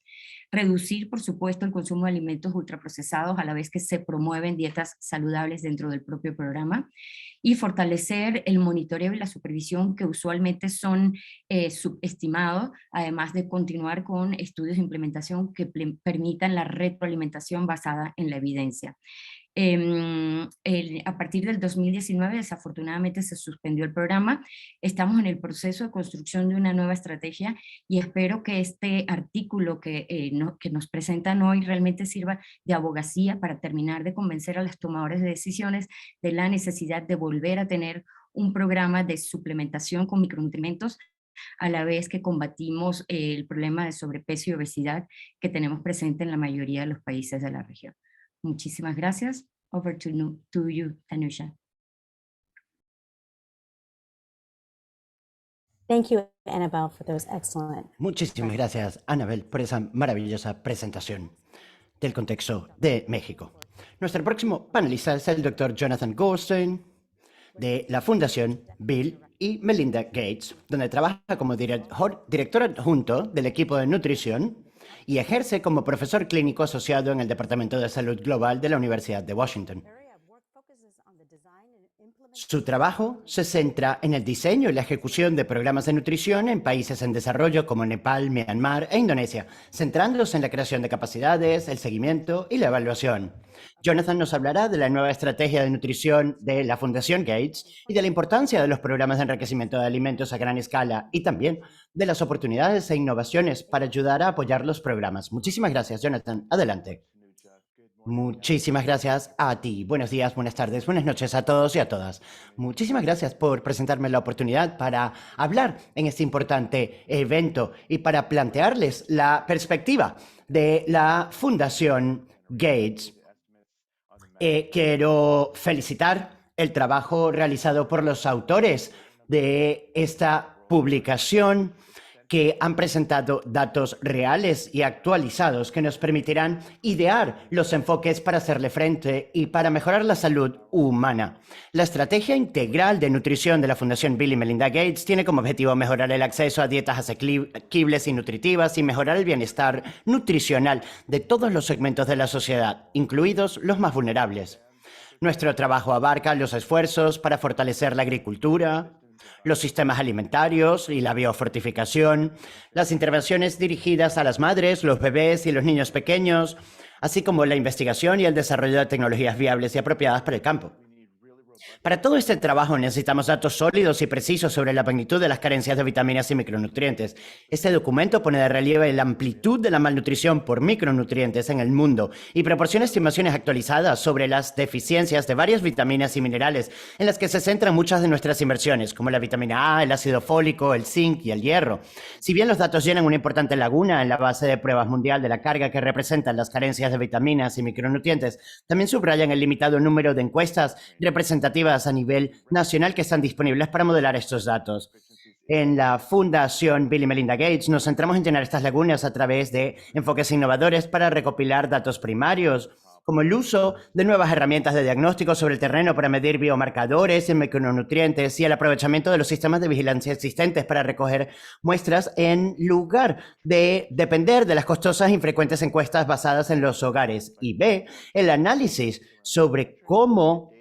Reducir, por supuesto, el consumo de alimentos ultraprocesados, a la vez que se promueven dietas saludables dentro del propio programa. Y fortalecer el monitoreo y la supervisión, que usualmente son subestimados, además de continuar con estudios de implementación que permitan la retroalimentación basada en la evidencia. A partir del 2019, desafortunadamente, se suspendió el programa. Estamos en el proceso de construcción de una nueva estrategia, y espero que este artículo que nos presentan hoy realmente sirva de abogacía para terminar de convencer a los tomadores de decisiones de la necesidad de volver a tener un programa de suplementación con micronutrientes, a la vez que combatimos el problema de sobrepeso y obesidad que tenemos presente en la mayoría de los países de la región. Muchísimas gracias. Over to you, Tanusha.
Thank you, Annabelle, for those excellent.
Muchísimas gracias, Annabel, por esa maravillosa presentación. del contexto de México. Nuestro próximo panelista es el doctor Jonathan Goldstein, de la Fundación Bill y Melinda Gates, donde trabaja como director adjunto del equipo de nutrición y ejerce como profesor clínico asociado en el Departamento de Salud Global de la Universidad de Washington. Su trabajo se centra en el diseño y la ejecución de programas de nutrición en países en desarrollo como Nepal, Myanmar e Indonesia, centrándose en la creación de capacidades, el seguimiento y la evaluación. Jonathan nos hablará de la nueva estrategia de nutrición de la Fundación Gates y de la importancia de los programas de enriquecimiento de alimentos a gran escala y también de las oportunidades e innovaciones para ayudar a apoyar los programas. Muchísimas gracias, Jonathan. Adelante. Muchísimas gracias a ti. Buenos días, buenas tardes, buenas noches a todos y a todas. Muchísimas gracias por presentarme la oportunidad para hablar en este importante evento y para plantearles la perspectiva de la Fundación Gates. Quiero felicitar el trabajo realizado por los autores de esta publicación, que han presentado datos reales y actualizados que nos permitirán idear los enfoques para hacerle frente y para mejorar la salud humana. La estrategia integral de nutrición de la Fundación Bill y Melinda Gates tiene como objetivo mejorar el acceso a dietas asequibles y nutritivas y mejorar el bienestar nutricional de todos los segmentos de la sociedad, incluidos los más vulnerables. Nuestro trabajo abarca los esfuerzos para fortalecer la agricultura, los sistemas alimentarios y la biofortificación, las intervenciones dirigidas a las madres, los bebés y los niños pequeños, así como la investigación y el desarrollo de tecnologías viables y apropiadas para el campo. Para todo este trabajo necesitamos datos sólidos y precisos sobre la magnitud de las carencias de vitaminas y micronutrientes. Este documento pone de relieve la amplitud de la malnutrición por micronutrientes en el mundo y proporciona estimaciones actualizadas sobre las deficiencias de varias vitaminas y minerales en las que se centran muchas de nuestras inversiones, como la vitamina A, el ácido fólico, el zinc y el hierro. Si bien los datos llenan una importante laguna en la base de pruebas mundial de la carga que representan las carencias de vitaminas y micronutrientes, también subrayan el limitado número de encuestas representativas a nivel nacional que están disponibles para modelar estos datos. En la Fundación Bill y Melinda Gates nos centramos en llenar estas lagunas a través de enfoques innovadores para recopilar datos primarios, como el uso de nuevas herramientas de diagnóstico sobre el terreno para medir biomarcadores y micronutrientes y el aprovechamiento de los sistemas de vigilancia existentes para recoger muestras en lugar de depender de las costosas e infrecuentes encuestas basadas en los hogares. Y B, el análisis sobre cómo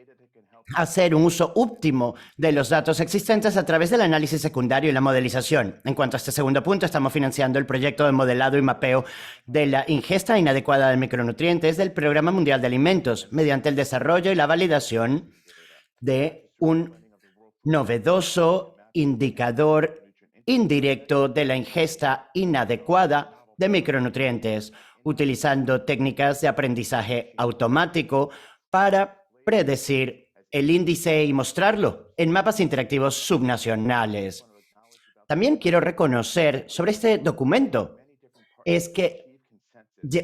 hacer un uso óptimo de los datos existentes a través del análisis secundario y la modelización. En cuanto a este segundo punto, estamos financiando el proyecto de modelado y mapeo de la ingesta inadecuada de micronutrientes del Programa Mundial de Alimentos mediante el desarrollo y la validación de un novedoso indicador indirecto de la ingesta inadecuada de micronutrientes, utilizando técnicas de aprendizaje automático para predecir el índice y mostrarlo en mapas interactivos subnacionales. También quiero reconocer sobre este documento es que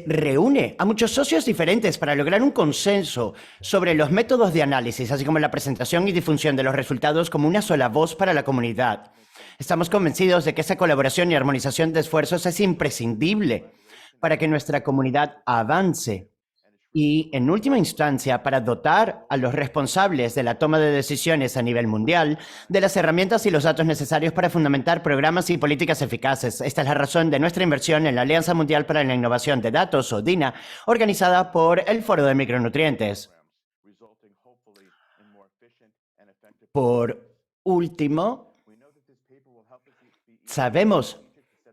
reúne a muchos socios diferentes para lograr un consenso sobre los métodos de análisis, así como la presentación y difusión de los resultados como una sola voz para la comunidad. Estamos convencidos de que esa colaboración y armonización de esfuerzos es imprescindible para que nuestra comunidad avance y, en última instancia, para dotar a los responsables de la toma de decisiones a nivel mundial de las herramientas y los datos necesarios para fundamentar programas y políticas eficaces. Esta es la razón de nuestra inversión en la Alianza Mundial para la Innovación de Datos, o DINA, organizada por el Foro de Micronutrientes. Por último, sabemos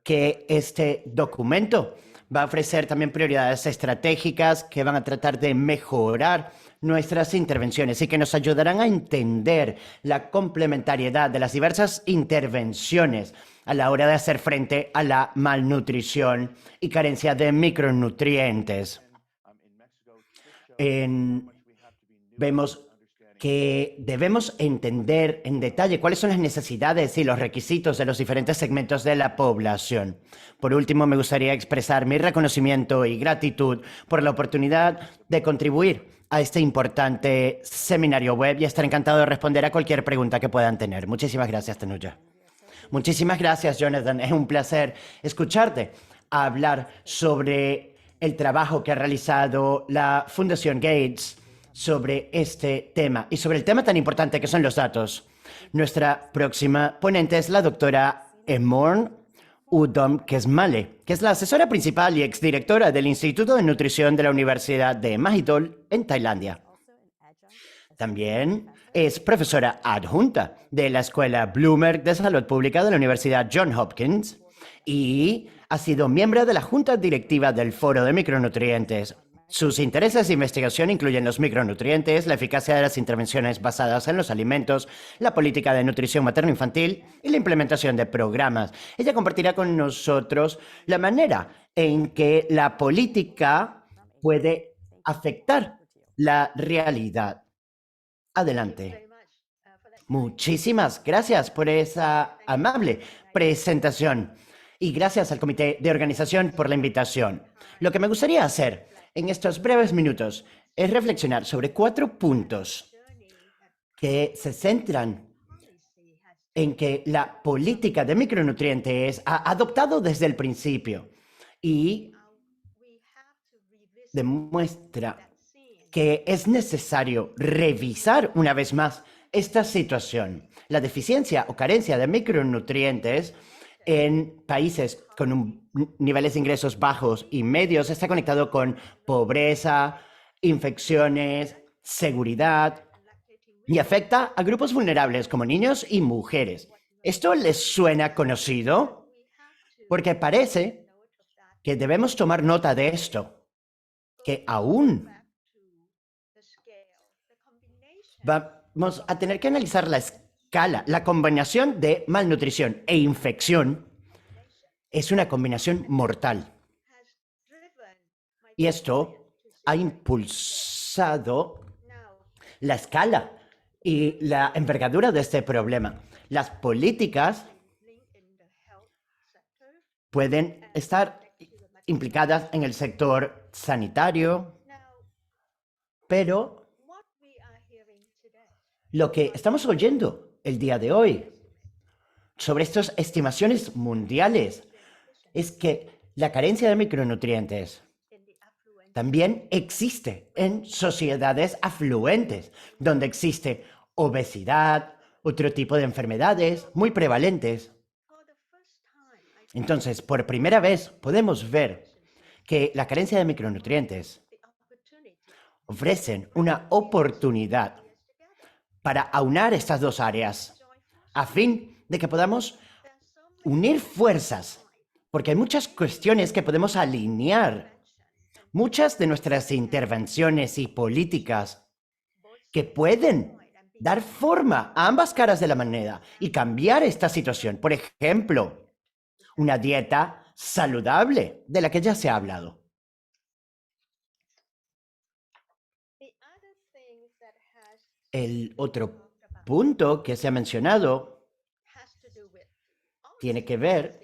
que este documento va a ofrecer también prioridades estratégicas que van a tratar de mejorar nuestras intervenciones y que nos ayudarán a entender la complementariedad de las diversas intervenciones a la hora de hacer frente a la malnutrición y carencia de micronutrientes. Vemos que debemos entender en detalle cuáles son las necesidades y los requisitos de los diferentes segmentos de la población. Por último, me gustaría expresar mi reconocimiento y gratitud por la oportunidad de contribuir a este importante seminario web y estar encantado de responder a cualquier pregunta que puedan tener. Muchísimas gracias, Tanuja. Muchísimas gracias, Jonathan. Es un placer escucharte hablar sobre el trabajo que ha realizado la Fundación Gates sobre este tema y sobre el tema tan importante que son los datos. Nuestra próxima ponente es la doctora Emorn Udom Kesmale, que es la asesora principal y exdirectora del Instituto de Nutrición de la Universidad de Mahidol en Tailandia. También es profesora adjunta de la Escuela Bloomer de Salud Pública de la Universidad Johns Hopkins y ha sido miembro de la Junta Directiva del Foro de Micronutrientes. Sus intereses de investigación incluyen los micronutrientes, la eficacia de las intervenciones basadas en los alimentos, la política de nutrición materno-infantil y la implementación de programas. Ella compartirá con nosotros la manera en que la política puede afectar la realidad. Adelante. Muchísimas gracias por esa amable presentación y gracias al Comité de Organización por la invitación. Lo que me gustaría hacer en estos breves minutos es reflexionar sobre 4 puntos que se centran en que la política de micronutrientes ha adoptado desde el principio y demuestra que es necesario revisar una vez más esta situación. La deficiencia o carencia de micronutrientes en países con niveles de ingresos bajos y medios está conectado con pobreza, infecciones, seguridad y afecta a grupos vulnerables como niños y mujeres. ¿Esto les suena conocido? Porque parece que debemos tomar nota de esto, que aún vamos a tener que analizar la escala. La combinación de malnutrición e infección es una combinación mortal. Y esto ha impulsado la escala y la envergadura de este problema. Las políticas pueden estar implicadas en el sector sanitario, pero lo que estamos oyendo el día de hoy sobre estas estimaciones mundiales es que la carencia de micronutrientes también existe en sociedades afluentes, donde existe obesidad, otro tipo de enfermedades muy prevalentes. Entonces, por primera vez podemos ver que la carencia de micronutrientes ofrecen una oportunidad para aunar estas dos áreas, a fin de que podamos unir fuerzas, porque hay muchas cuestiones que podemos alinear, muchas de nuestras intervenciones y políticas que pueden dar forma a ambas caras de la moneda y cambiar esta situación. Por ejemplo, una dieta saludable, de la que ya se ha hablado. El otro punto que se ha mencionado tiene que ver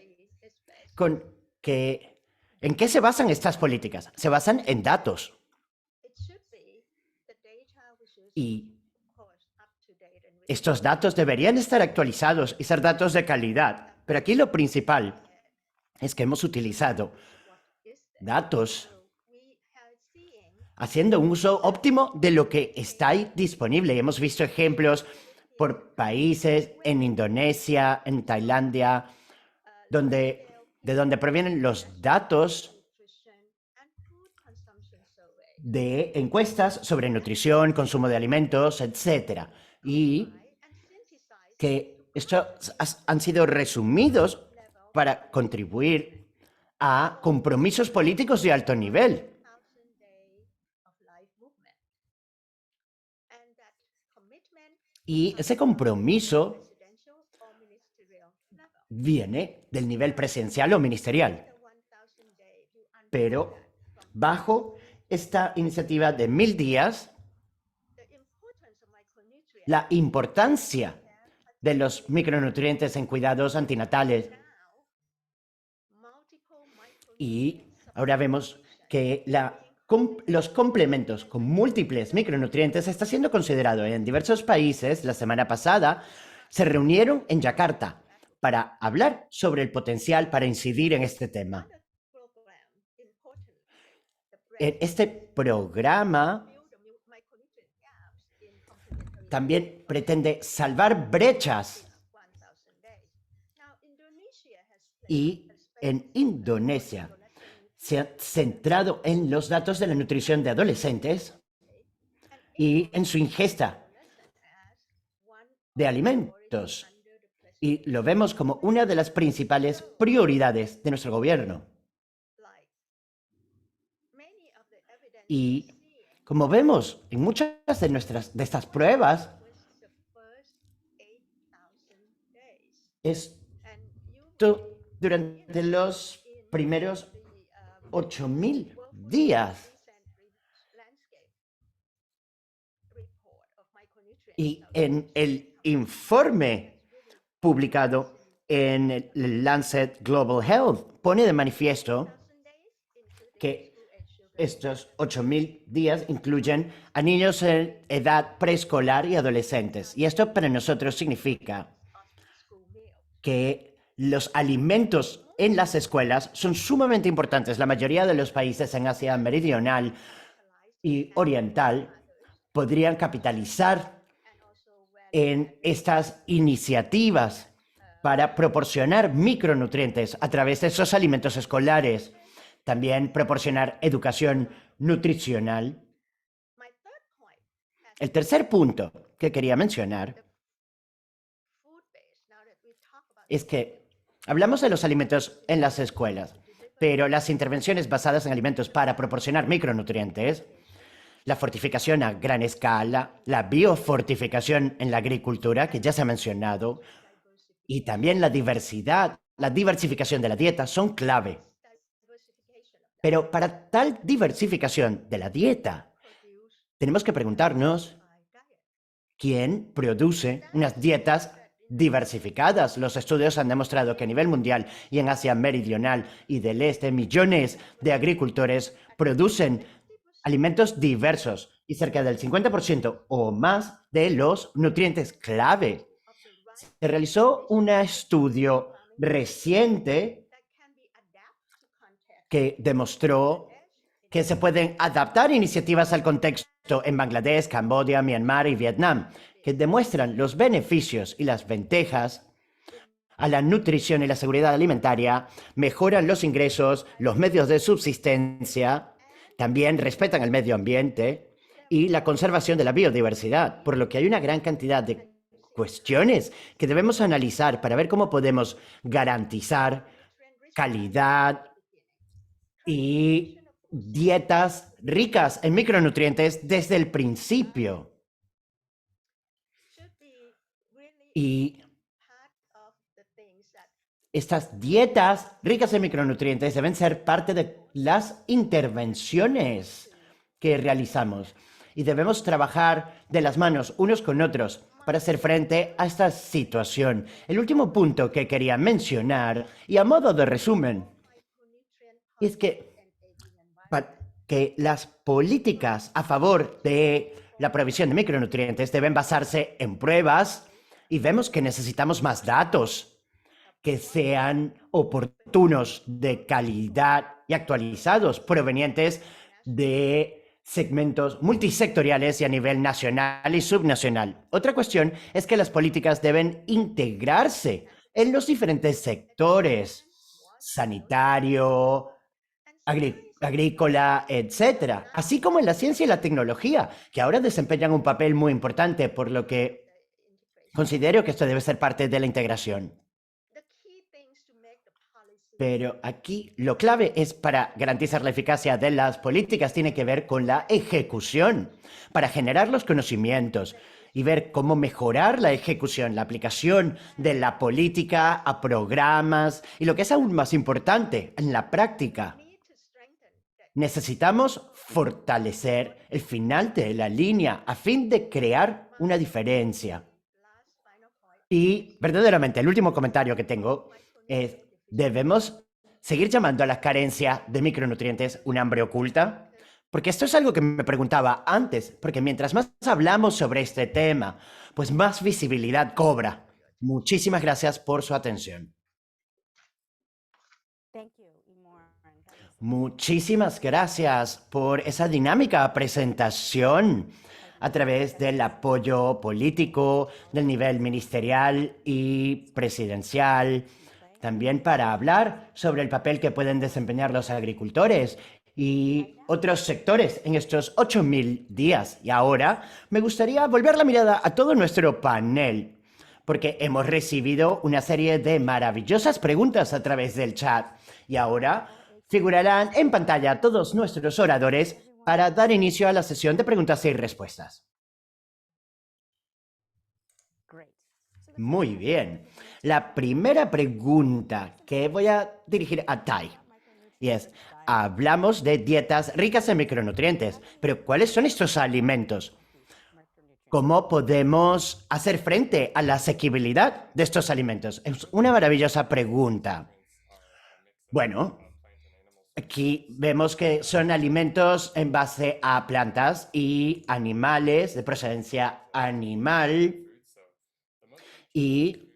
con ¿en qué se basan estas políticas? Se basan en datos. Y estos datos deberían estar actualizados y ser datos de calidad. Pero aquí lo principal es que hemos utilizado datos haciendo un uso óptimo de lo que está ahí disponible. Y hemos visto ejemplos por países en Indonesia, en Tailandia, de donde provienen los datos de encuestas sobre nutrición, consumo de alimentos, etc. Y que estos han sido resumidos para contribuir a compromisos políticos de alto nivel. Y ese compromiso viene del nivel presidencial o ministerial. Pero bajo esta iniciativa de 1000 días, la importancia de los micronutrientes en cuidados antinatales. Y ahora vemos que los complementos con múltiples micronutrientes está siendo considerado en diversos países. La semana pasada se reunieron en Yakarta para hablar sobre el potencial para incidir en este tema. Este programa también pretende salvar brechas. Y en Indonesia se ha centrado en los datos de la nutrición de adolescentes y en su ingesta de alimentos. Y lo vemos como una de las principales prioridades de nuestro gobierno. Y como vemos en muchas de estas pruebas, esto durante los primeros 8.000 días. Y en el informe publicado en el Lancet Global Health pone de manifiesto que estos 8.000 días incluyen a niños en edad preescolar y adolescentes. Y esto para nosotros significa que los alimentos en las escuelas son sumamente importantes. La mayoría de los países en Asia Meridional y Oriental podrían capitalizar en estas iniciativas para proporcionar micronutrientes a través de esos alimentos escolares. También proporcionar educación nutricional. El tercer punto que quería mencionar es que hablamos de los alimentos en las escuelas, pero las intervenciones basadas en alimentos para proporcionar micronutrientes, la fortificación a gran escala, la biofortificación en la agricultura, que ya se ha mencionado, y también la diversificación de la dieta son clave. Pero para tal diversificación de la dieta, tenemos que preguntarnos quién produce unas dietas diversificadas. Los estudios han demostrado que a nivel mundial y en Asia Meridional y del Este, millones de agricultores producen alimentos diversos y cerca del 50% o más de los nutrientes clave. Se realizó un estudio reciente que demostró que se pueden adaptar iniciativas al contexto en Bangladesh, Camboya, Myanmar y Vietnam, que demuestran los beneficios y las ventajas a la nutrición y la seguridad alimentaria, mejoran los ingresos, los medios de subsistencia, también respetan el medio ambiente y la conservación de la biodiversidad, por lo que hay una gran cantidad de cuestiones que debemos analizar para ver cómo podemos garantizar calidad y dietas ricas en micronutrientes desde el principio. Y estas dietas ricas en micronutrientes deben ser parte de las intervenciones que realizamos. Y debemos trabajar de las manos unos con otros para hacer frente a esta situación. El último punto que quería mencionar, y a modo de resumen, es que las políticas a favor de la provisión de micronutrientes deben basarse en pruebas y vemos que necesitamos más datos que sean oportunos, de calidad y actualizados, provenientes de segmentos multisectoriales y a nivel nacional y subnacional. Otra cuestión es que las políticas deben integrarse en los diferentes sectores, sanitario, agrícola, etcétera, así como en la ciencia y la tecnología, que ahora desempeñan un papel muy importante, por lo que considero que esto debe ser parte de la integración. Pero aquí lo clave es para garantizar la eficacia de las políticas tiene que ver con la ejecución, para generar los conocimientos y ver cómo mejorar la ejecución, la aplicación de la política a programas y lo que es aún más importante, en la práctica. Necesitamos fortalecer el final de la línea a fin de crear una diferencia. Y verdaderamente el último comentario que tengo es: ¿debemos seguir llamando a la carencia de micronutrientes un hambre oculta? Porque esto es algo que me preguntaba antes, porque mientras más hablamos sobre este tema, pues más visibilidad cobra. Muchísimas gracias por su atención. Muchísimas gracias por esa dinámica presentación a través del apoyo político, del nivel ministerial y presidencial, también para hablar sobre el papel que pueden desempeñar los agricultores y otros sectores en estos 8.000 días. Y ahora me gustaría volver la mirada a todo nuestro panel, porque hemos recibido una serie de maravillosas preguntas a través del chat. Y ahora figurarán en pantalla todos nuestros oradores para dar inicio a la sesión de preguntas y respuestas. Muy bien. La primera pregunta que voy a dirigir a Tai y es, hablamos de dietas ricas en micronutrientes, pero ¿cuáles son estos alimentos? ¿Cómo podemos hacer frente a la asequibilidad de estos alimentos? Es una maravillosa pregunta. Bueno, aquí vemos que son alimentos en base a plantas y animales de procedencia animal, y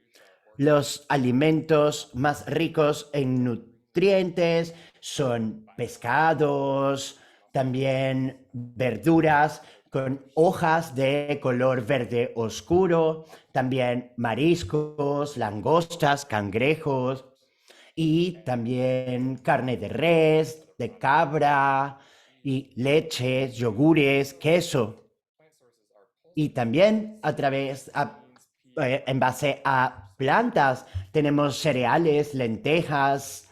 los alimentos más ricos en nutrientes son pescados, también verduras con hojas de color verde oscuro, también mariscos, langostas, cangrejos y también carne de res, de cabra y leches, yogures, queso. Y también en base a plantas tenemos cereales, lentejas,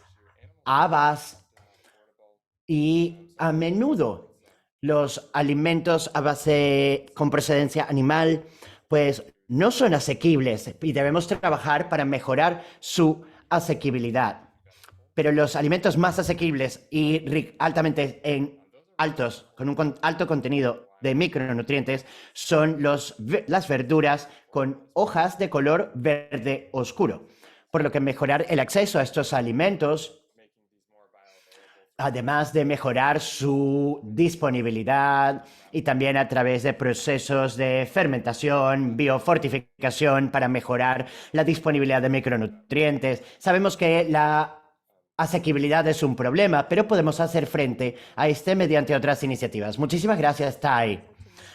habas y a menudo los alimentos a base con procedencia animal pues no son asequibles y debemos trabajar para mejorar su asequibilidad. Pero los alimentos más asequibles y altos, con un alto contenido de micronutrientes, son las verduras con hojas de color verde oscuro. Por lo que mejorar el acceso a estos alimentos, además de mejorar su disponibilidad y también a través de procesos de fermentación, biofortificación para mejorar la disponibilidad de micronutrientes. Sabemos que la asequibilidad es un problema, pero podemos hacer frente a este mediante otras iniciativas. Muchísimas gracias, Tai.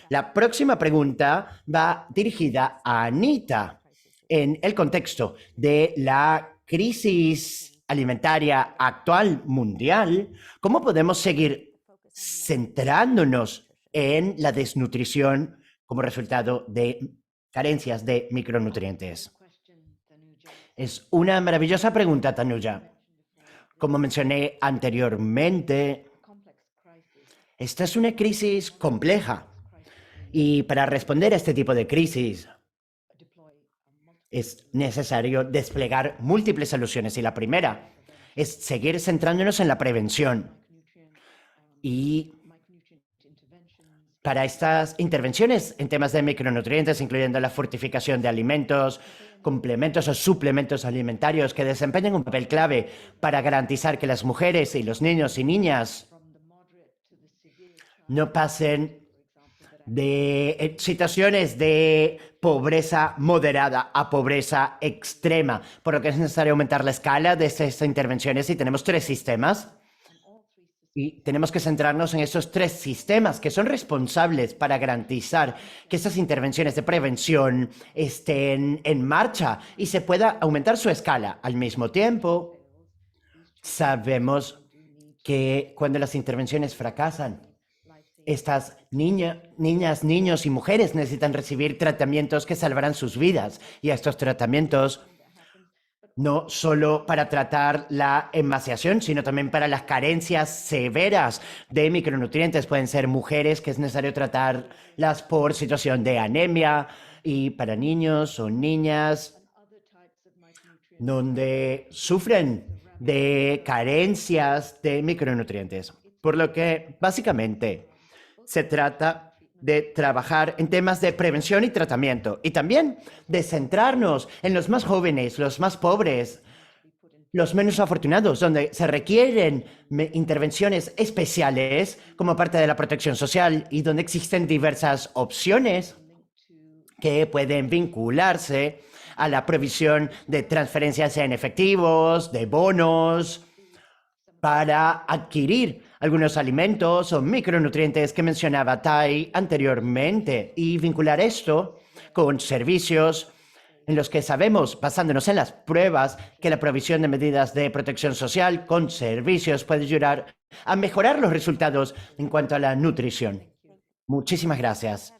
La próxima pregunta va dirigida a Anita en el contexto de la crisis alimentaria actual mundial. ¿Cómo podemos seguir centrándonos en la desnutrición como resultado de carencias de micronutrientes? Es una maravillosa pregunta, Tanuja. Como mencioné anteriormente, esta es una crisis compleja y para responder a este tipo de crisis es necesario desplegar múltiples soluciones y la primera es seguir centrándonos en la prevención. Y para estas intervenciones en temas de micronutrientes, incluyendo la fortificación de alimentos, complementos o suplementos alimentarios que desempeñan un papel clave para garantizar que las mujeres y los niños y niñas no pasen de situaciones de pobreza moderada a pobreza extrema, por lo que es necesario aumentar la escala de estas intervenciones y tenemos 3 sistemas. Y tenemos que centrarnos en esos 3 sistemas que son responsables para garantizar que estas intervenciones de prevención estén en marcha y se pueda aumentar su escala. Al mismo tiempo, sabemos que cuando las intervenciones fracasan, estas niñas, niños y mujeres necesitan recibir tratamientos que salvarán sus vidas. Y estos tratamientos no solo para tratar la emaciación, sino también para las carencias severas de micronutrientes. Pueden ser mujeres que es necesario tratarlas por situación de anemia y para niños o niñas donde sufren de carencias de micronutrientes. Por lo que básicamente se trata de trabajar en temas de prevención y tratamiento y también de centrarnos en los más jóvenes, los más pobres, los menos afortunados, donde se requieren intervenciones especiales como parte de la protección social y donde existen diversas opciones que pueden vincularse a la provisión de transferencias en efectivos, de bonos para adquirir algunos alimentos o micronutrientes que mencionaba Tai anteriormente y vincular esto con servicios en los que sabemos, basándonos en las pruebas, que la provisión de medidas de protección social con servicios puede ayudar a mejorar los resultados en cuanto a la nutrición. Muchísimas gracias.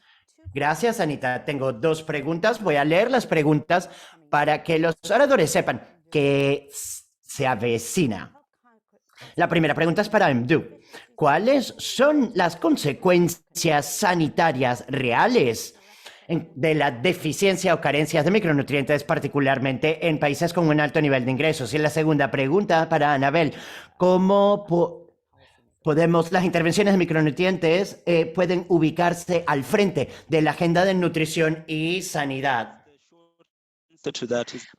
Gracias, Anita. Tengo 2 preguntas. Voy a leer las preguntas para que los oradores sepan que se avecina. La primera pregunta es para Mdu. ¿Cuáles son las consecuencias sanitarias reales de la deficiencia o carencias de micronutrientes, particularmente en países con un alto nivel de ingresos? Y la segunda pregunta para Anabel. ¿Cómo podemos, las intervenciones de micronutrientes pueden ubicarse al frente de la agenda de nutrición y sanidad?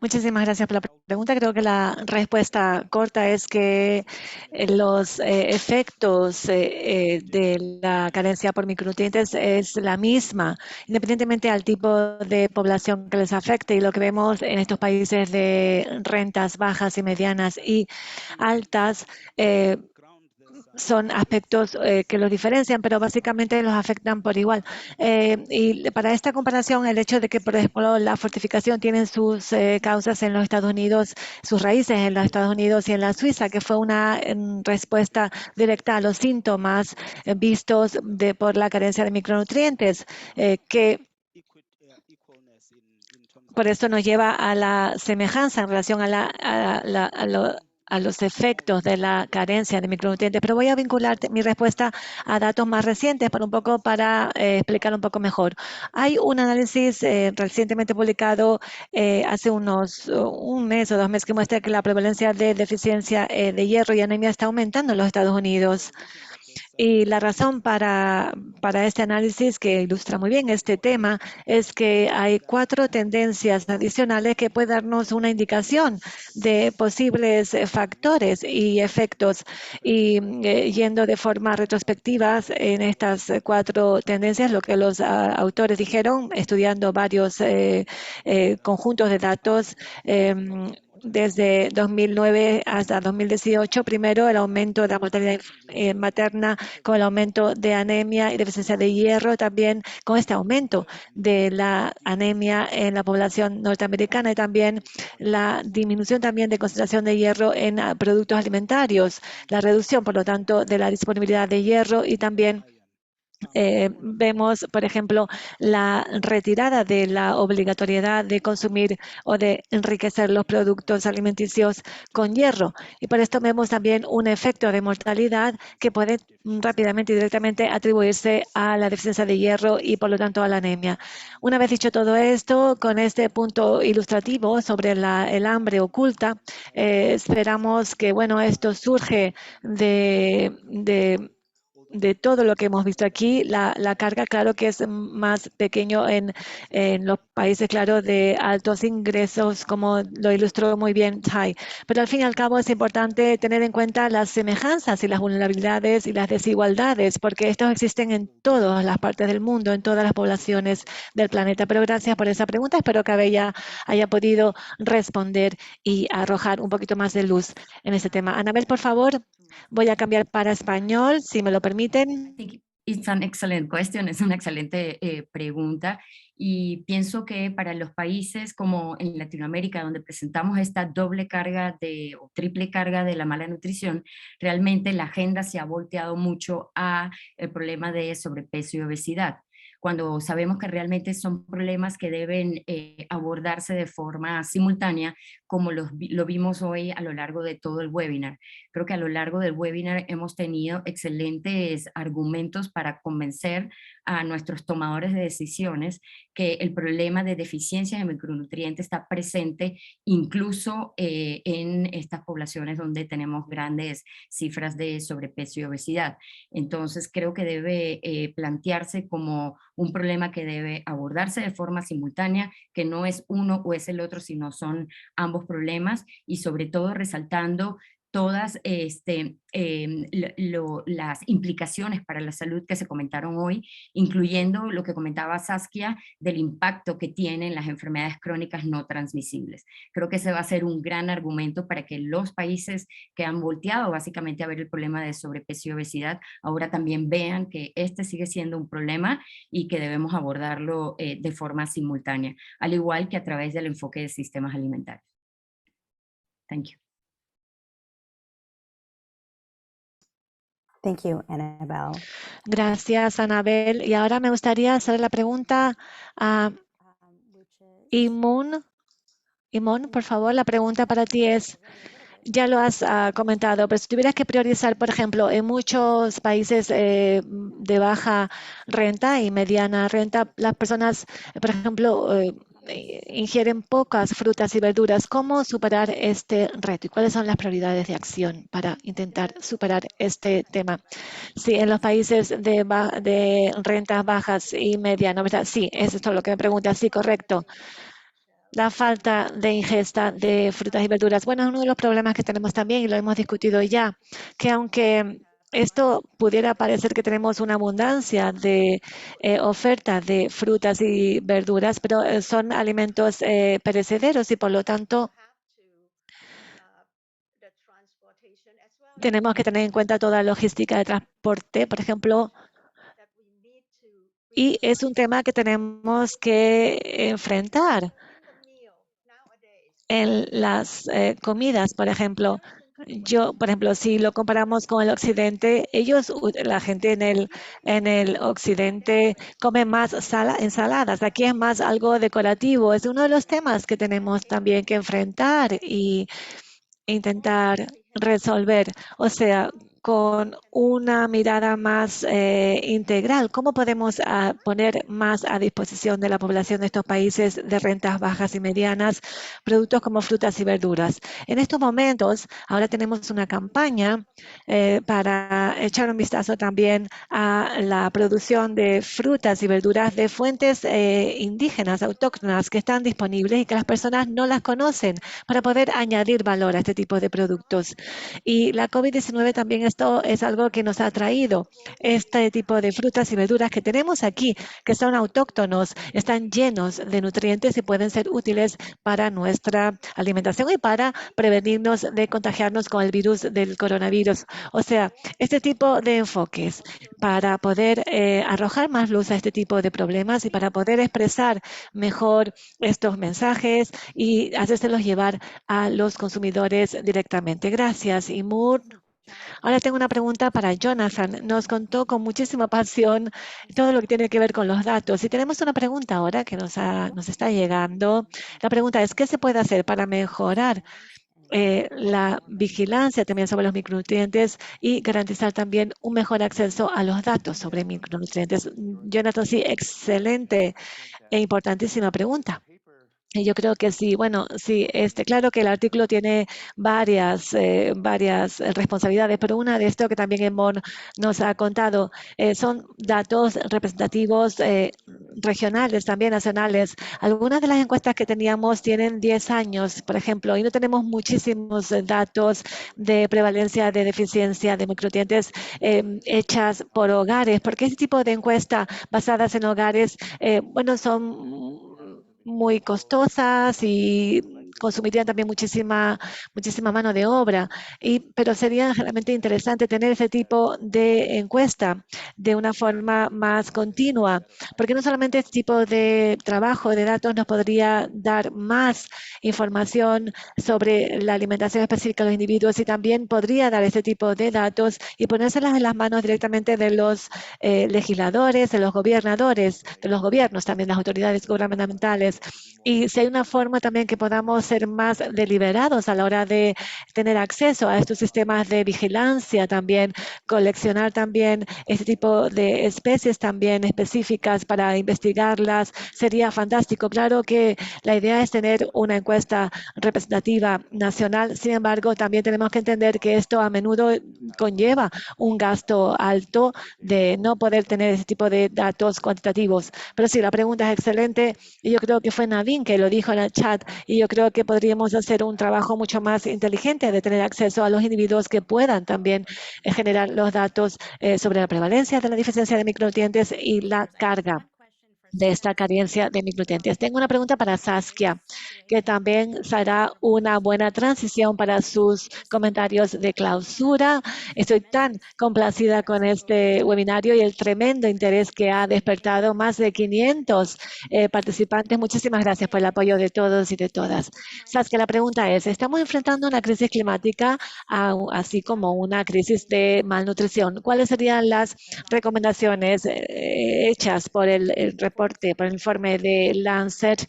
Muchísimas gracias por la pregunta. Creo que la respuesta corta es que los efectos de la carencia por micronutrientes es la misma, independientemente al tipo de población que les afecte. Y lo que vemos en estos países de rentas bajas y medianas y altas son aspectos que los diferencian, pero básicamente los afectan por igual. Y para esta comparación, el hecho de que, por ejemplo, la fortificación tiene sus causas en los Estados Unidos, sus raíces en los Estados Unidos y en la Suiza, que fue una respuesta directa a los síntomas vistos por la carencia de micronutrientes, que por eso nos lleva a la semejanza en relación a los efectos de la carencia de micronutrientes. Pero voy a vincular mi respuesta a datos más recientes para explicar un poco mejor. Hay un análisis recientemente publicado hace un mes o 2 meses que muestra que la prevalencia de deficiencia de hierro y anemia está aumentando en los Estados Unidos. Y la razón para este análisis, que ilustra muy bien este tema, es que hay 4 tendencias adicionales que pueden darnos una indicación de posibles factores y efectos. Y yendo de forma retrospectiva en estas 4 tendencias, lo que los autores dijeron, estudiando varios conjuntos de datos, desde 2009 hasta 2018, primero el aumento de la mortalidad materna con el aumento de anemia y deficiencia de hierro, también con este aumento de la anemia en la población norteamericana y también la disminución también de concentración de hierro en productos alimentarios, la reducción, por lo tanto, de la disponibilidad de hierro y también vemos, por ejemplo, la retirada de la obligatoriedad de consumir o de enriquecer los productos alimenticios con hierro. Y por esto vemos también un efecto de mortalidad que puede rápidamente y directamente atribuirse a la deficiencia de hierro y, por lo tanto, a la anemia. Una vez dicho todo esto, con este punto ilustrativo sobre el hambre oculta, esperamos que, bueno, esto surge de todo lo que hemos visto aquí. La carga, claro que es más pequeño en los países, claro, de altos ingresos, como lo ilustró muy bien Tai. Pero al fin y al cabo es importante tener en cuenta las semejanzas y las vulnerabilidades y las desigualdades, porque estos existen en todas las partes del mundo, en todas las poblaciones del planeta. Pero gracias por esa pregunta. Espero que haya podido responder y arrojar un poquito más de luz en este tema. Anabel, por favor. Voy a cambiar para español, si me lo permiten.
It's an excellent question, es una excelente pregunta y pienso que para los países como en Latinoamérica, donde presentamos esta doble carga o triple carga de la mala nutrición, realmente la agenda se ha volteado mucho a el problema de sobrepeso y obesidad, cuando sabemos que realmente son problemas que deben abordarse de forma simultánea, como lo vimos hoy a lo largo de todo el webinar. Creo que a lo largo del webinar hemos tenido excelentes argumentos para convencer a nuestros tomadores de decisiones que el problema de deficiencia de micronutrientes está presente incluso en estas poblaciones donde tenemos grandes cifras de sobrepeso y obesidad. Entonces creo que debe plantearse como un problema que debe abordarse de forma simultánea, que no es uno o es el otro, sino son ambos problemas y sobre todo resaltando todas las implicaciones para la salud que se comentaron hoy, incluyendo lo que comentaba Saskia del impacto que tienen las enfermedades crónicas no transmisibles. Creo que ese va a ser un gran argumento para que los países que han volteado básicamente a ver el problema de sobrepeso y obesidad, ahora también vean que este sigue siendo un problema y que debemos abordarlo de forma simultánea, al igual que a través del enfoque de sistemas alimentarios. Thank you.
Thank you, Annabelle.
Gracias, Anabel. Y ahora me gustaría hacer la pregunta a Imún. Imún, por favor, la pregunta para ti es, ya lo has comentado, pero si tuvieras que priorizar, por ejemplo, en muchos países de baja renta y mediana renta, las personas, por ejemplo, ingieren pocas frutas y verduras. ¿Cómo superar este reto y cuáles son las prioridades de acción para intentar superar este tema? Sí, en los países de rentas bajas y medianas, ¿verdad? Sí, eso es todo lo que me pregunta. Sí, correcto. La falta de ingesta de frutas y verduras. Bueno, es uno de los problemas que tenemos también y lo hemos discutido ya, que aunque esto pudiera parecer que tenemos una abundancia de oferta de frutas y verduras, pero son alimentos perecederos y por lo tanto tenemos que tener en cuenta toda la logística de transporte, por ejemplo, y es un tema que tenemos que enfrentar en las comidas, por ejemplo. Por ejemplo, si lo comparamos con el occidente, la gente en el occidente come más ensaladas. Aquí es más algo decorativo. Es uno de los temas que tenemos también que enfrentar y intentar resolver. O sea, con una mirada más integral, ¿cómo podemos poner más a disposición de la población de estos países de rentas bajas y medianas productos como frutas y verduras? En estos momentos, ahora tenemos una campaña para echar un vistazo también a la producción de frutas y verduras de fuentes indígenas, autóctonas, que están disponibles y que las personas no las conocen para poder añadir valor a este tipo de productos. Y la COVID-19 también esto es algo que nos ha traído. Este tipo de frutas y verduras que tenemos aquí, que son autóctonos, están llenos de nutrientes y pueden ser útiles para nuestra alimentación y para prevenirnos de contagiarnos con el virus del coronavirus. O sea, este tipo de enfoques para poder arrojar más luz a este tipo de problemas y para poder expresar mejor estos mensajes y hacérselos llevar a los consumidores directamente. Gracias, Imur. Ahora tengo una pregunta para Jonathan. Nos contó con muchísima pasión todo lo que tiene que ver con los datos. Y tenemos una pregunta ahora que nos está llegando. La pregunta es, ¿qué se puede hacer para mejorar la vigilancia también sobre los micronutrientes y garantizar también un mejor acceso a los datos sobre micronutrientes? Jonathan, sí, excelente e importantísima pregunta. Y yo creo que sí, bueno, sí, claro que el artículo tiene varias responsabilidades, pero una de esto que también Emon nos ha contado son datos representativos regionales, también nacionales. Algunas de las encuestas que teníamos tienen 10 años, por ejemplo, y no tenemos muchísimos datos de prevalencia de deficiencia de micronutrientes hechas por hogares, porque este tipo de encuestas basadas en hogares, bueno, son muy costosas y consumirían también muchísima mano de obra. Pero sería realmente interesante tener ese tipo de encuesta de una forma más continua, porque no solamente este tipo de trabajo de datos nos podría dar más información sobre la alimentación específica de los individuos y también podría dar ese tipo de datos y ponérselas en las manos directamente de los legisladores, de los gobernadores, de los gobiernos, también las autoridades gubernamentales. Y si hay una forma también que podamos ser más deliberados a la hora de tener acceso a estos sistemas de vigilancia, también coleccionar también este tipo de especies también específicas para investigarlas, sería fantástico. Claro que la idea es tener una encuesta representativa nacional, sin embargo, también tenemos que entender que esto a menudo conlleva un gasto alto de no poder tener ese tipo de datos cuantitativos. Pero sí, la pregunta es excelente y yo creo que fue Nadine que lo dijo en el chat y yo creo que que podríamos hacer un trabajo mucho más inteligente de tener acceso a los individuos que puedan también generar los datos sobre la prevalencia de la deficiencia de micronutrientes y la carga de esta carencia de micronutrientes. Tengo una pregunta para Saskia, que también será una buena transición para sus comentarios de clausura. Estoy tan complacida con este webinario y el tremendo interés que ha despertado más de 500 participantes. Muchísimas gracias por el apoyo de todos y de todas. Saskia, la pregunta es, estamos enfrentando una crisis climática así como una crisis de malnutrición. ¿Cuáles serían las recomendaciones hechas por el reporte, por el informe de Lancet,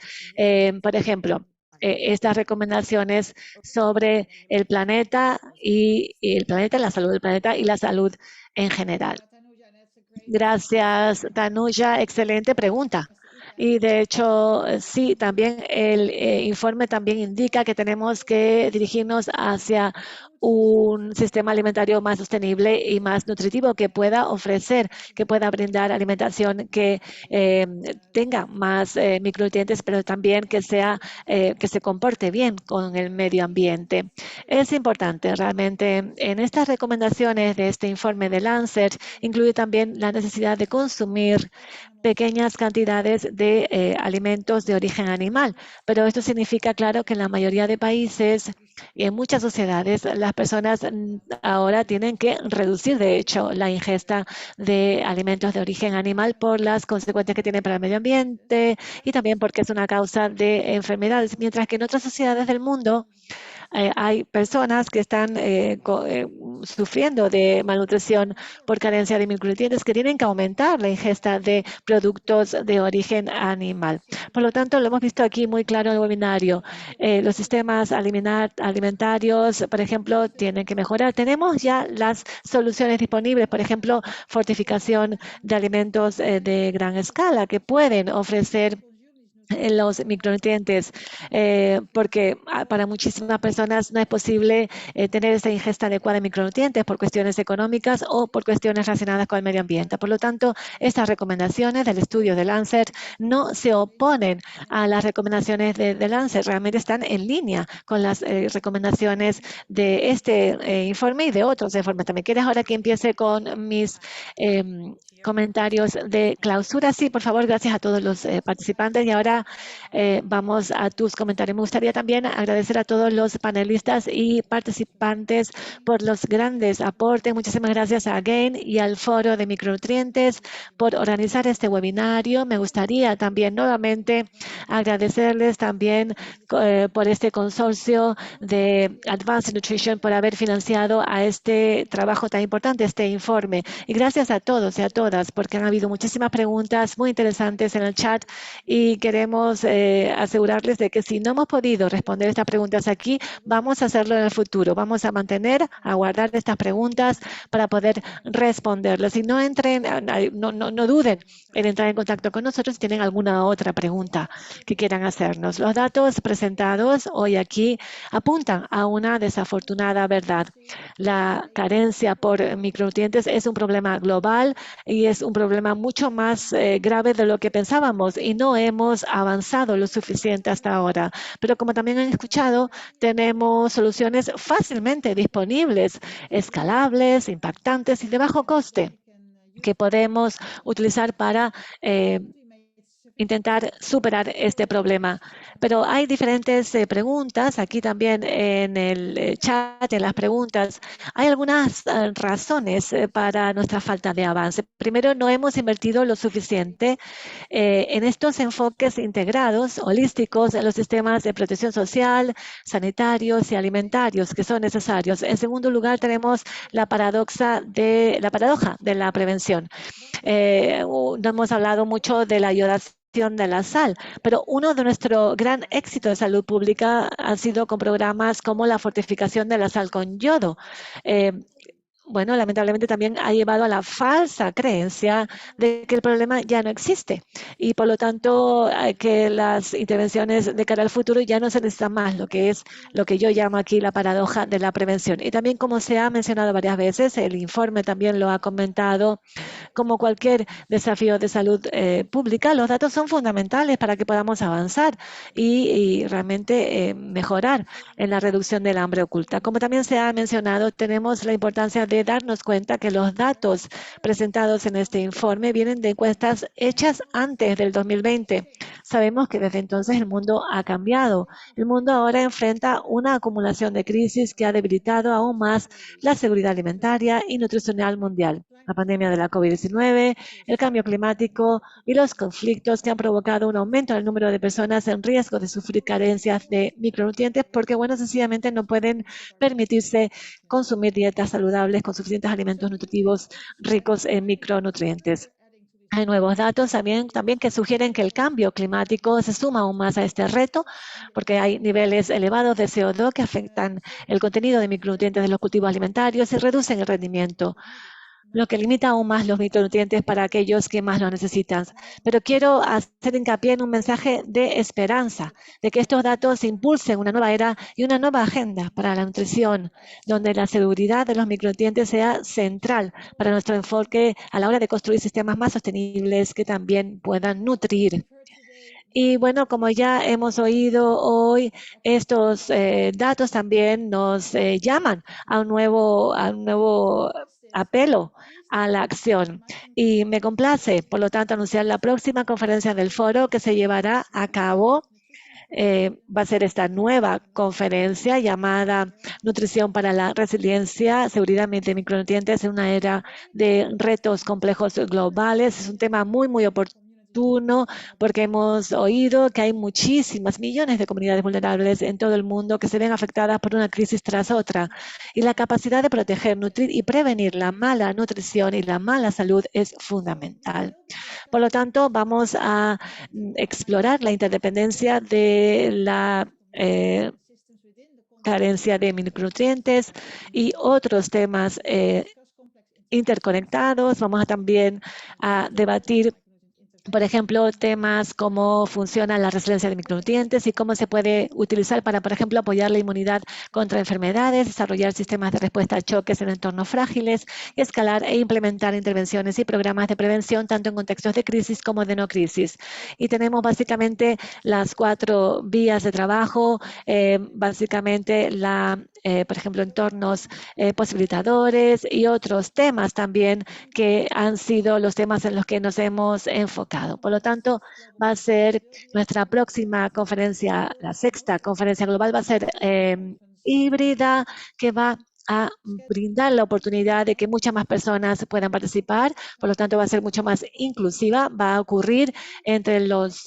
por ejemplo, estas recomendaciones sobre el planeta y la salud del planeta y la salud en general? Gracias, Tanuya. Excelente pregunta. Y de hecho, sí, también el informe también indica que tenemos que dirigirnos hacia un sistema alimentario más sostenible y más nutritivo que pueda ofrecer, que pueda brindar alimentación que tenga más micronutrientes, pero también que se comporte bien con el medio ambiente. Es importante realmente en estas recomendaciones de este informe de Lancet incluye también la necesidad de consumir pequeñas cantidades de alimentos de origen animal, pero esto significa, claro, que en la mayoría de países y en muchas sociedades las personas ahora tienen que reducir, de hecho, la ingesta de alimentos de origen animal por las consecuencias que tienen para el medio ambiente y también porque es una causa de enfermedades, mientras que en otras sociedades del mundo hay personas que están sufriendo de malnutrición por carencia de micronutrientes que tienen que aumentar la ingesta de productos de origen animal. Por lo tanto, lo hemos visto aquí muy claro en el webinario. Los sistemas alimentarios, por ejemplo, tienen que mejorar. Tenemos ya las soluciones disponibles, por ejemplo, fortificación de alimentos de gran escala que pueden ofrecer los micronutrientes, porque para muchísimas personas no es posible tener esa ingesta adecuada de micronutrientes por cuestiones económicas o por cuestiones relacionadas con el medio ambiente. Por lo tanto, estas recomendaciones del estudio de Lancet no se oponen a las recomendaciones de Lancet, realmente están en línea con las recomendaciones de este informe y de otros informes también. ¿Quieres ahora que empiece con mis comentarios de clausura? Sí, por favor, gracias a todos los participantes. Y ahora vamos a tus comentarios. Me gustaría también agradecer a todos los panelistas y participantes por los grandes aportes. Muchísimas gracias a GAIN y al Foro de Micronutrientes por organizar este webinario. Me gustaría también nuevamente agradecerles también por este consorcio de Advanced Nutrition por haber financiado a este trabajo tan importante, este informe. Y gracias a todos y a todas, porque han habido muchísimas preguntas muy interesantes en el chat y queremos asegurarles de que si no hemos podido responder estas preguntas aquí, vamos a hacerlo en el futuro. Vamos a guardar estas preguntas para poder responderlas. Y no duden en entrar en contacto con nosotros si tienen alguna otra pregunta que quieran hacernos. Los datos presentados hoy aquí apuntan a una desafortunada verdad. La carencia por micronutrientes es un problema global y es un problema mucho más grave de lo que pensábamos y no hemos avanzado lo suficiente hasta ahora. Pero como también han escuchado, tenemos soluciones fácilmente disponibles, escalables, impactantes y de bajo coste que podemos utilizar para intentar superar este problema. Pero hay diferentes preguntas, aquí también en el chat, en las preguntas, hay algunas razones para nuestra falta de avance. Primero, no hemos invertido lo suficiente en estos enfoques integrados, holísticos, en los sistemas de protección social, sanitarios y alimentarios que son necesarios. En segundo lugar, tenemos la paradoja de la prevención. No hemos hablado mucho de la iodación de la sal, pero uno de nuestro gran éxito de salud pública ha sido con programas como la fortificación de la sal con yodo. bueno, lamentablemente también ha llevado a la falsa creencia de que el problema ya no existe y por lo tanto que las intervenciones de cara al futuro ya no se necesitan más, lo que es lo que yo llamo aquí la paradoja de la prevención. Y también, como se ha mencionado varias veces, el informe también lo ha comentado, como cualquier desafío de salud pública, los datos son fundamentales para que podamos avanzar y realmente mejorar en la reducción del hambre oculta. Como también se ha mencionado, tenemos la importancia de darnos cuenta que los datos presentados en este informe vienen de encuestas hechas antes del 2020. Sabemos que desde entonces el mundo ha cambiado. El mundo ahora enfrenta una acumulación de crisis que ha debilitado aún más la seguridad alimentaria y nutricional mundial. La pandemia de la COVID-19, el cambio climático y los conflictos que han provocado un aumento en el número de personas en riesgo de sufrir carencias de micronutrientes porque, bueno, sencillamente no pueden permitirse consumir dietas saludables con suficientes alimentos nutritivos ricos en micronutrientes. Hay nuevos datos también que sugieren que el cambio climático se suma aún más a este reto, porque hay niveles elevados de CO2 que afectan el contenido de micronutrientes de los cultivos alimentarios y reducen el rendimiento, lo que limita aún más los micronutrientes para aquellos que más lo necesitan. Pero quiero hacer hincapié en un mensaje de esperanza, de que estos datos impulsen una nueva era y una nueva agenda para la nutrición, donde la seguridad de los micronutrientes sea central para nuestro enfoque a la hora de construir sistemas más sostenibles que también puedan nutrir. Y bueno, como ya hemos oído hoy, estos datos también nos llaman a un nuevo apelo a la acción. Y me complace, por lo tanto, anunciar la próxima conferencia del foro que se llevará a cabo. Va a ser esta nueva conferencia llamada Nutrición para la Resiliencia, Seguridad de Micronutrientes en una era de retos complejos globales. Es un tema muy, muy oportuno porque hemos oído que hay muchísimas millones de comunidades vulnerables en todo el mundo que se ven afectadas por una crisis tras otra. Y la capacidad de proteger, nutrir y prevenir la mala nutrición y la mala salud es fundamental. Por lo tanto, vamos a explorar la interdependencia de la carencia de micronutrientes y otros temas interconectados. Vamos a también a debatir, por ejemplo, temas como funciona la resiliencia de micronutrientes y cómo se puede utilizar para, por ejemplo, apoyar la inmunidad contra enfermedades, desarrollar sistemas de respuesta a choques en entornos frágiles, y escalar e implementar intervenciones y programas de prevención tanto en contextos de crisis como de no crisis. Y tenemos básicamente las 4 vías de trabajo, básicamente por ejemplo, entornos posibilitadores y otros temas también que han sido los temas en los que nos hemos enfocado. Por lo tanto, va a ser nuestra próxima conferencia, la 6ª conferencia global, va a ser híbrida, que va a brindar la oportunidad de que muchas más personas puedan participar, por lo tanto va a ser mucho más inclusiva, va a ocurrir entre los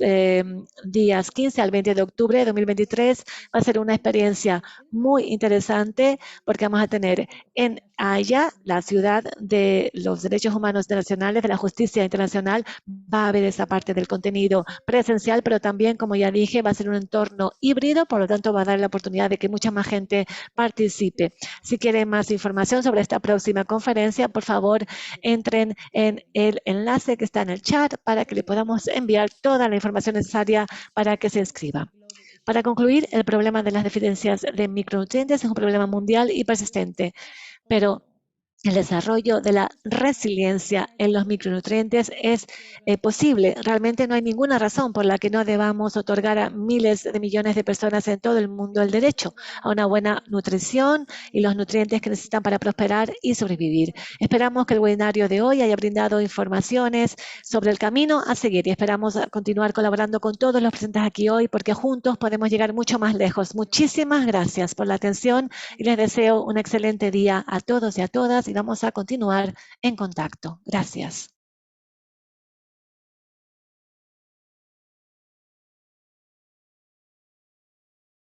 días 15 al 20 de octubre de 2023, va a ser una experiencia muy interesante porque vamos a tener en Haya, la ciudad de los derechos humanos internacionales, de la justicia internacional, va a haber esa parte del contenido presencial, pero también, como ya dije, va a ser un entorno híbrido, por lo tanto va a dar la oportunidad de que mucha más gente participe. Si quieren más información sobre esta próxima conferencia, por favor, entren en el enlace que está en el chat para que le podamos enviar toda la información necesaria para que se inscriba. Para concluir, el problema de las deficiencias de micronutrientes es un problema mundial y persistente, pero el desarrollo de la resiliencia en los micronutrientes es posible. Realmente no hay ninguna razón por la que no debamos otorgar a miles de millones de personas en todo el mundo el derecho a una buena nutrición y los nutrientes que necesitan para prosperar y sobrevivir. Esperamos que el webinario de hoy haya brindado informaciones sobre el camino a seguir y esperamos continuar colaborando con todos los presentes aquí hoy porque juntos podemos llegar mucho más lejos. Muchísimas gracias por la atención y les deseo un excelente día a todos y a todas y vamos a continuar en contacto. Gracias.